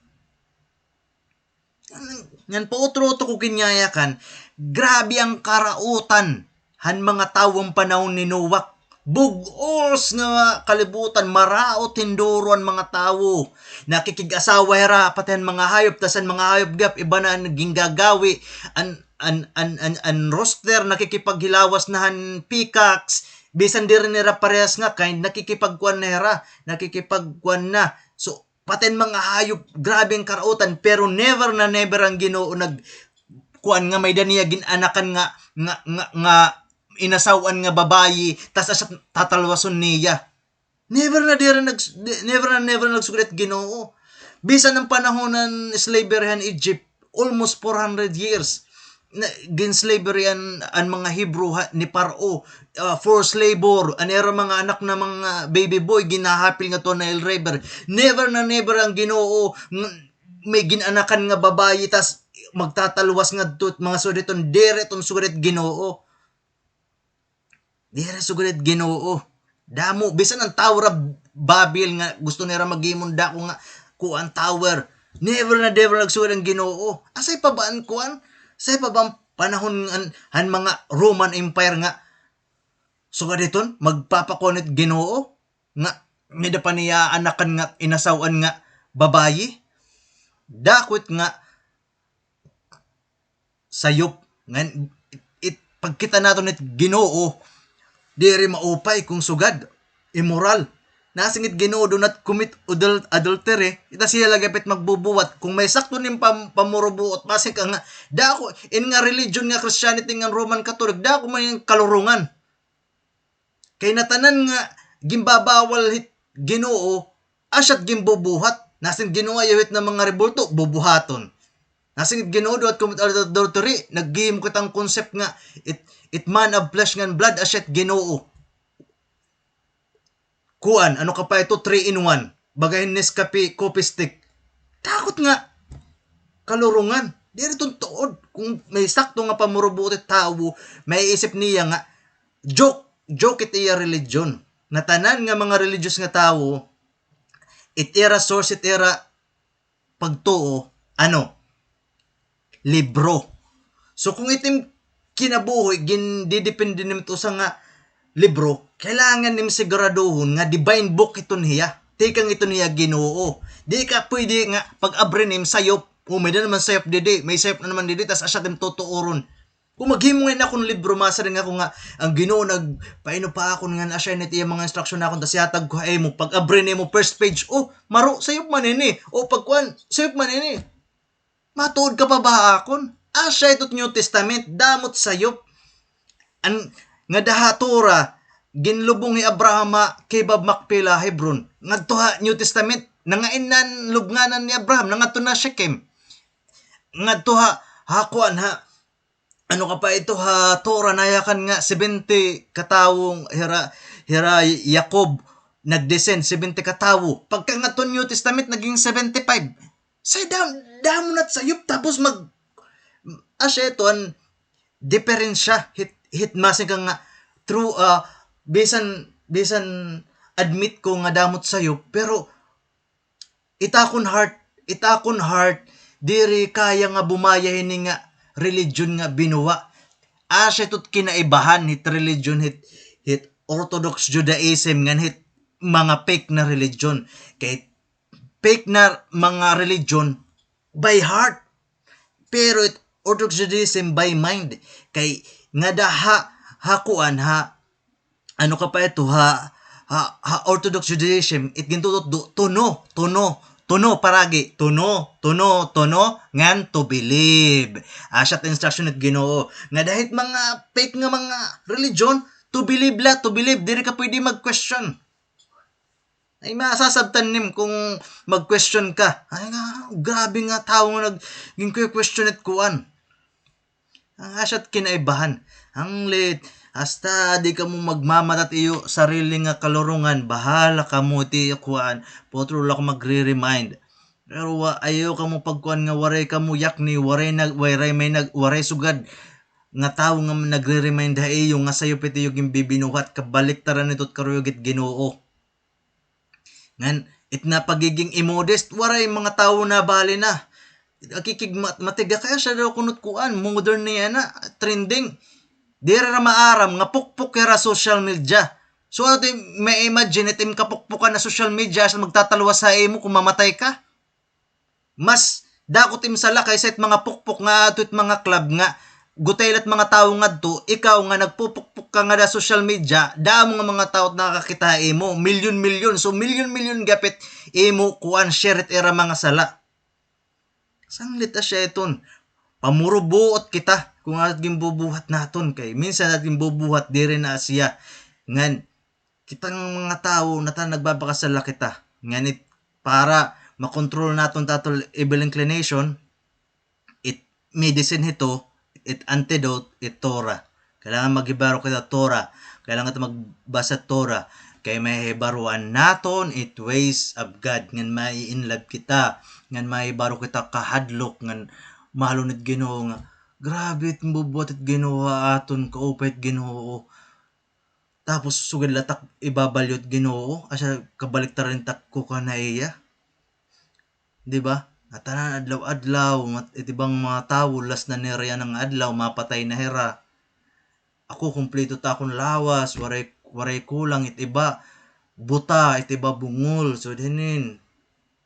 yan po utro ko kinyayakan grabe ang karautan han mga tawong panahon ni Noah bugos nga kalibutan, marao tinduron mga tawo, nakikig-asawa hera patihan mga hayop, tasan mga hayop gap iba na naging gagawi, an roster nakikipaghilawas nahan peacocks, bisan di rin nila parehas nga kay nakikipagkuan na hera, nakikipagkuan na. So paten mga hayop grabe ang karautan, pero never na never ang Ginoo nag kuan nga may daniya ginanakan nga inasawan nga babayi tas asat tatalwason niya. Never na never nagsugat Ginoo. Bisan ng panahon ng slavery han Egypt, almost 400 years gin-slavery ang mga Hebrew ni Paro, forced labor, anera mga anak na mga baby boy ginahapil nga to na Nile River. Never na never ang Ginoo may ginanakan nga babayi tas magtatalwas nga tut mga suditon direton sugat Ginoo. Dire sugat Ginoo. Damo bisan ang Tower of Babel nga gusto nila maghimon dako nga kuan tower. Never na never nagsugat ang Ginoo. Asay pa ba ang kuan? Say pa bang panahon han mga Roman Empire nga sugaditon magpapakonit Ginoo nga nida pa niya anakan nga inasawan nga babayi? Dakwit nga sayop nga pagkita nato nit Ginoo diri maupay kung sugad immoral nasingit Ginoo do not commit adultery ita siya lagapit magbubuwat kung may sakto ning pamurubuot masing ka nga dako in nga religion nga Christianity nga Roman Catholic dako man kalurungan kay natanan nga gimbabawal hit Ginoo asyat gimbubuhat nasing Ginoo ayawit na mga rebulto bubuhaton nasing Ginoo do at commit adultery naggihim ko tang concept nga it man of flesh and blood asyat Ginoo kuan ano ka pa ito 3 in 1 bagahin Nescafe coffee stick takot nga kalurungan diri tuod kung may sakto nga pamurubuot tao may isip niya nga joke it iya religion natanan nga mga religious nga tao it era source it era pagtuo ano libro so kung itim kinabuhi gin didepende nimto sa nga libro kailangan nim siguraduhon nga divine book ito niya tikang ito niya Ginoo di ka pwede nga pag abrinim sayop may na naman sayop didi may sayop na naman didi tas asya dem tutuoron kung maghimo nga akong libro masa rin ako nga ang Ginoo nagpaino pa ako nga asya nit iya mga instruction na akong tas yatag ko ay mo pag abrinim mo first page maro sayop man ini pagkuan sayop man ini matuod ka pa ba akon asya ito't New Testament damot sayop nga dahatura ginlubong ni Abraham kay Bab Macpela Hebron ngadto New Testament nangainan lubnganan ni Abraham nangadto na Shechem ngadto kuan ano ka pa ito Torah nayakan nga 70 katawong hira Jacob nagdescend 70 katawo pagka ngadto New Testament naging 75 say damo nat sayop tapos asya ito an diferensya hit masing ka nga true bisan admit ko nga damot sayo pero itakon heart diri kaya nga bumayahin ni nga religion nga binuwa asya tot kinaibahan hit religion hit Orthodox Judaism nga hit mga fake na religion kay fake na mga religion by heart pero Orthodox Judaism by mind kay nga hakuan ano ka pa ito Orthodox Judaism it gintutot tuno paragi tuno ngan to believe asya instruction at Ginoo nga dahit mga fake nga mga religion to believe diri ka pwede mag-question ay masasabtan nim kung mag-question ka ay nga grabe nga tao nga nag-question at kuan ang asyat kinaibahan ang late hasta di ka mo magmamatat iyo sarili nga kalurungan bahala ka mo ti kuan potro la ko magre-remind pero ayo ka mo pagkuan nga waray ka mo yakni waray sugad nga tawo nga nagre-remind iyo nga sayo piti yung bibinuhat kabaliktaran nito't karuyogit Ginoo ngan it na pagiging immodest waray mga tawo na bali na akikig matiga kaya siya daw kunot kuan modern niya na trending dira na maaram nga pukpuk kaya social media So ano may imagine itim kapukpukan na social media sa magtatalawa sa imo kung mamatay ka. Mas dako tim sala kaysa it mga pukpok nga ato it mga club nga gutaylat mga tawo ngadto ikaw nga nagpupukpok ka nga da social media damo nga mga tawo nakakita imo milyon so milyon gapit imo kuan share it era mga sala. Sanglit siya iton. Pamuro buot kita kung ating bubuhat naton kay minsan ating bubuhat diri na siya ngan kitang mga tao na ta nagbabakasala kita nganit para makontrol naton tatol evil inclination it medicine hito it antidote it Torah. Kailangan maghibaro kita Torah, kailangan ta magbasa Torah kay mahibaruan naton it ways of God ngan mai-inlove kita ngan mahibaro kita kahadlok ngan mahalon it Ginoo nga grabe it bubuhat it Ginoo aton kaupay it Ginoo tapos sugad latak ibabalyot Ginoo asa kabaliktaran tak ko kanaiya. Di ba? At tanan adlaw-adlaw iti bang mga tawo las na neriya ng adlaw mapatay na hera. Ako kumpleto ta akong lawas waray kulang it iba buta it iba bungol so dinin.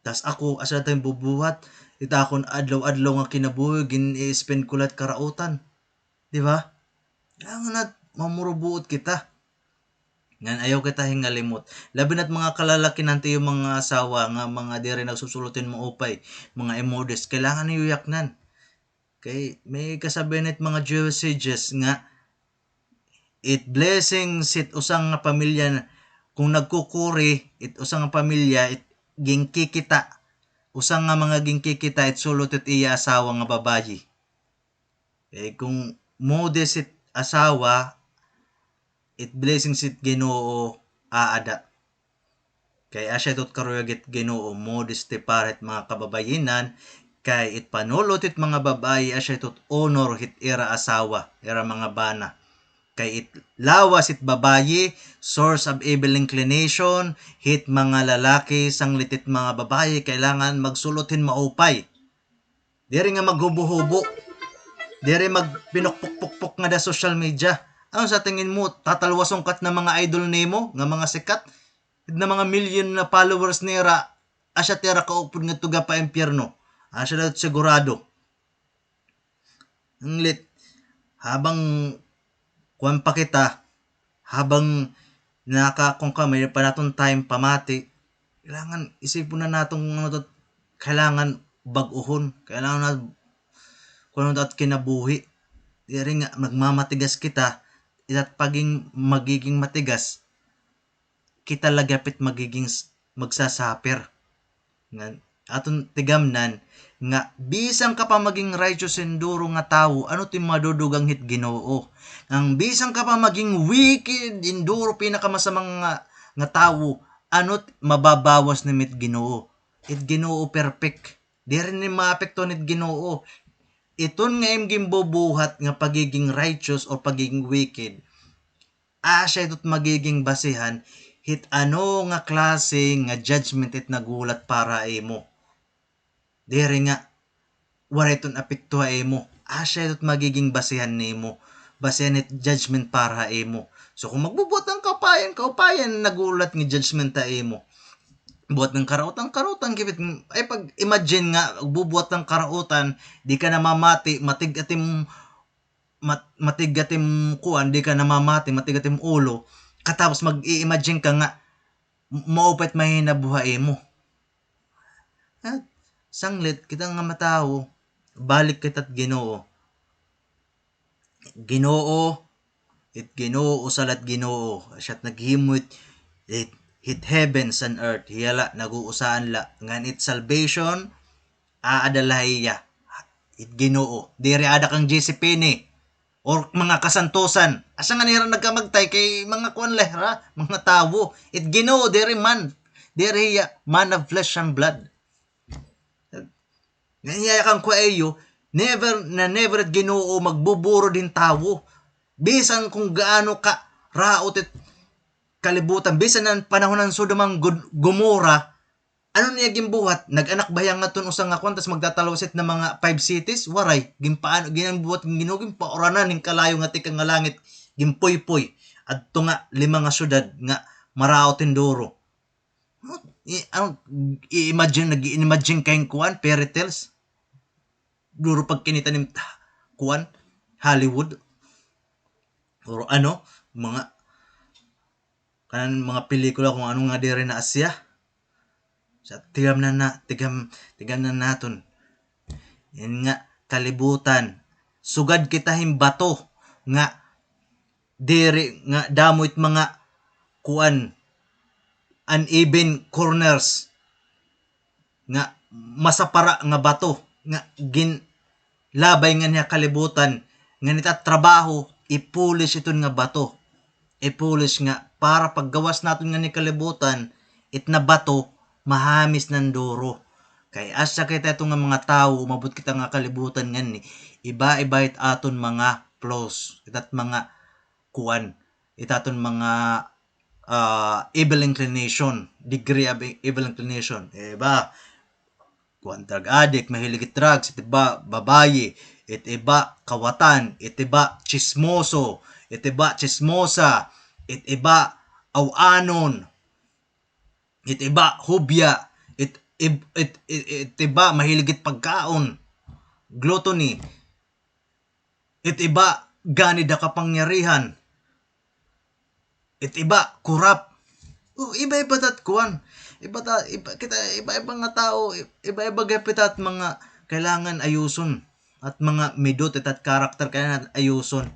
Tas ako asa tayong bubuhat ita akong adlaw-adlaw nga kinabuhi gin-spend kulat karautan. Di ba? Kailangan na mamurubuot kita. Ngan ayaw kita hingalimot. Labi na't mga kalalaki nanti yung mga asawa nga mga diri nagsusulutin mo upay, mga emodest, kailangan niyo yaknan. Kay may kasabihan it mga usages nga it blessings it usang nga pamilya kung nagkukuri it usang nga pamilya it gingkikita. Usang nga mga gingkikita it sulot it iya asawa nga babayi. Kung modest it asawa it blessings it Ginoo aada. Kay asya tot karuyag it Ginoo modesty paret mga kababayinan kay it panulot it mga babayi asya tot honor hit era asawa era mga bana. Kay it lawas it babayi source of evil inclination hit mga lalaki sanglit it mga babayi kailangan magsulutin maupay. Diri nga maghubo-hubo. Diri magpinukpuk-pukpuk nga da social media. Ano sa tingin mo, tatalwasong kat na mga idol nemo, nga mga sikat, na mga million na followers nera, asya tera kaupod nga tuga pa impyerno. Asya na sigurado. Ang lit, habang kuwan pa kita, habang nakakong ka, may pa naton time pamati, kailangan isipon na natong kailangan baguhon, kailangan na kung ano kinabuhi. Diri nga, magmamatigas kita, at paging magiging matigas kita lagapit magiging magsasaper nga aton tigamnan nga bisang ka pa maging righteous enduro nga tawo ano ti madudugang hit Ginoo ang bisang ka pa maging wicked enduro pinakamasamang nga tawo ano mababawas ni mit Ginoo it Ginoo perfect di rin ni maapekto nit Ginoo iton nga imging bubuhat nga pagiging righteous o pagiging wicked, asya ito't magiging basihan, hit ano nga klase nga judgment it nagulat para imo. Diri nga, wala iton apekto imo, asya ito't magiging basihan nimo, basihan it judgment para imo. So kung magbubuhat ng kaupayan nagulat nga judgment ta imo. Buhat ng karautan gipit ay pag imagine nga bubuhat ng karautan di ka namamati matigatim kuan di ka namamati matigatim ulo katapos mag-i-imagine ka nga maupit mahina buhay mo at sanglit kita nga matao balik kita't Ginoo it Ginoo salat Ginoo asyat naghimo it hit heavens and earth hiyala naguusaan la ngan it salvation aadalahiya it Ginoo diri ada kang JCP ni or mga kasantosan asa nga nira nagkamagtay kay mga kuan lehra mga tawo it Ginoo diri man diri hiya man of flesh and blood ngaya kang kuayo never it Ginoo magbuburo din tawo bisan kung gaano ka raot it kalibutan bisan ng panahon ng Sodom ang Gomora ano niya gimbuhat nag-anak bayang nga tun usang nga kwantas magtatalawasit na mga 5 cities waray gimpaano ginambuhat Ginoo gimpaoranan ning kalayo nga tikang nga langit gimpoy-poy adto nga 5 nga syudad nga maraot tinduro. I-imagine, nag-imagine kayong kuan, fairy tales. Duro pag kinitanim kuan, Hollywood. Or ano, mga kanan mga pelikula kung ano nga diri na Asya. Sa tigam na naton. Yan nga kalibutan. Sugad kita himbato nga diri nga damoit mga kuan uneven corners nga masapara nga bato nga labay nga niya kalibutan nga nita trabaho ipulish iton nga bato, ipulish nga para paggawas naton nga ni kalibutan it na bato mahamis ng duro. Kay asya kita itong nga mga tao umabot kita nga kalibutan nga ni iba-iba it aton mga flaws, itat mga kuan, itaton mga evil inclination, degree of evil inclination. Iba, kuan drug addict, mahilig drugs, itiba babayi, itiba kawatan, itiba chismoso, itiba chismosa, itiba awanon, itiba hubya, itiba mahilig pagkaon, gluttony, itiba gani da kapangyarihan, itiba kurap. Iba-iba tat kuan. Iba-iba nga tao, iba-iba gapit at mga kailangan ayuson at mga midot at karakter kailangan ayuson.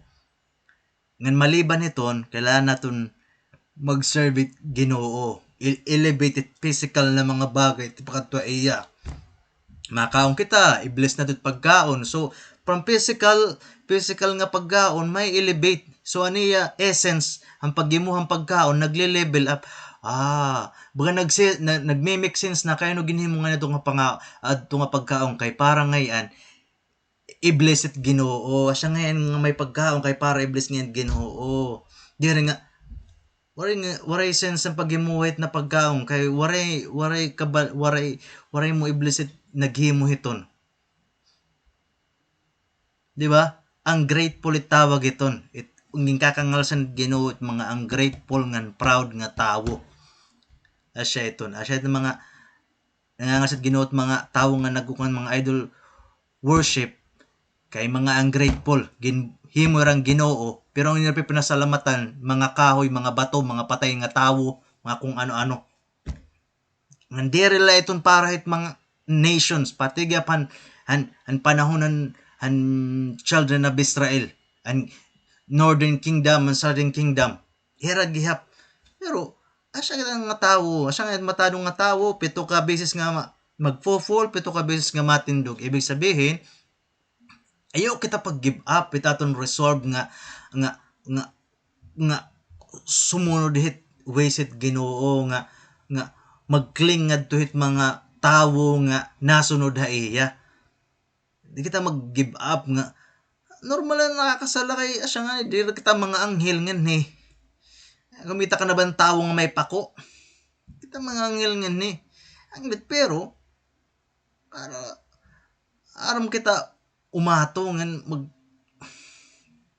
Ngan maliban iton, kailangan naton mag-serve it Ginoo. Elevated physical na mga bagay tipakadto iya. Makaon kita, i-bless natin pagkaon. So, from physical nga pagkaon, may elevate. So, aniya, essence, ang paggimuhang pagkaon, nagle-level up. Baga nagme-make sense na kaya no ginhimo nga nito nga pagkaon kay para ngayon i-bless it Ginoo. Siya ngayon nga may pagkaon kay para i-bless ngayon Ginoo. Diri nga waray sense ang paghimuhit na pagkaon kay waray mo i-bless it naghimo hiton. Di ba? Ang grateful itawag iton. Unging kakangalsan Ginoo it mga ang grateful ngan proud nga tawo. Asya iton mga nangangasat Ginoo mga tawo nga nagkukan mga idol worship kay mga ungrateful himo rang Ginoo pero ang nilapit pinasalamatan mga kahoy, mga bato, mga patay nga tawo, mga kung ano-ano. Nandiri la iton para hit mga nations patigapan han panahon han children of Israel and Northern Kingdom and Southern Kingdom. Hira gihap. Pero asya nga tawo, asya nga matadong nga tawo, 7 ka beses nga magfo-fall, 7 ka beses nga matindog. Ibig sabihin, ayaw kita pag-give up, itaton resolve nga sumunod hit ways it Ginoo nga magkling ngadto hit mga tawo nga nasunod ha iya. Di kita mag-give up nga normal na nakakasala kay asya nga di kita mga anghel ngan ni. Kumita ka na ba tawo nga may pako? Kita mga anghel ngan ni. Ang pero aram kita umato ngan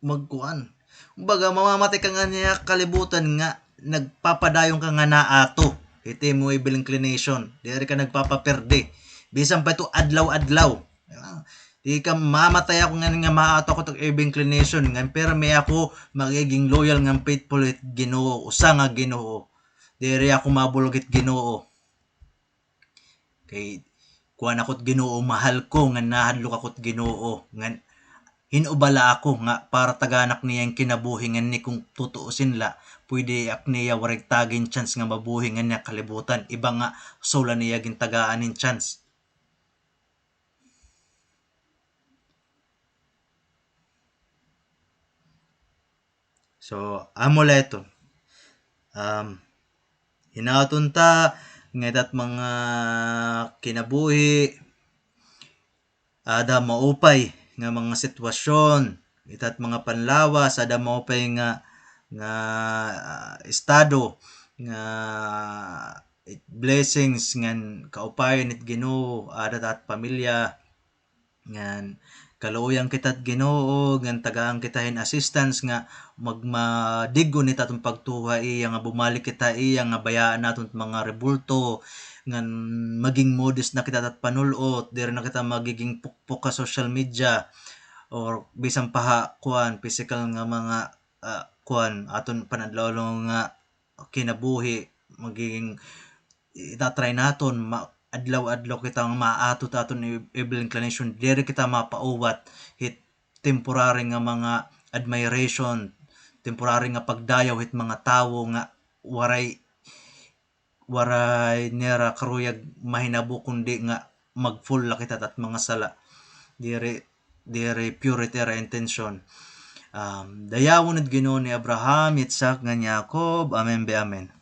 magkuan. Kumbaga mamamatay ka nga niya kalibutan nga nagpapadayon ka nga naato. Iti mo evil inclination. Diri ka nagpapaperde. Bisan pa ito adlaw-adlaw. Di ka mamatay ako nga maato ko itong evil inclination. Nga pero may ako magiging loyal nga faithful it Ginoo. Usa nga Ginoo. Diri ako mabulog it Ginoo. Kay kuan ako't Ginoo mahal ko nga nahadlok ako't Ginoo nga hinubala ako nga para taganak niya yung kinabuhi nga ni kung tutuusin la pwede ak niya warig tagin chance nga mabuhi nga niya kalibutan iba nga sola niya gintagaan in chance. So amo la ito hinaton ta ngadat mga kinabuhi ada maupay nga mga sitwasyon itat mga panlawas ada maupay nga estado nga blessings ngan kaupayan it Ginoo ada at pamilya ngan Kaluoyan kita't Ginoo ngan tagaan kita in assistance nga magmadigo ni tatong pagtuha iya nga bumalik kita iya nga bayaan naton mga rebulto ngan maging modest na kita tat panulot diri na kita magiging pukpok ka social media or bisan pa kuan physical nga mga kuan aton panadlaw nga kinabuhi magiging itatry naton adlaw-adlaw kita nga maatot aton evil inclination diri kita mapauwat hit temporary nga mga admiration, temporary nga pagdayaw hit mga tawo nga waray nera karuyag mahinabo kundi nga mag-full la kita at mga sala diri purity ra intention. Dayawon at Ginoo ni Abraham, Itsak nga Jacob, amen be amen.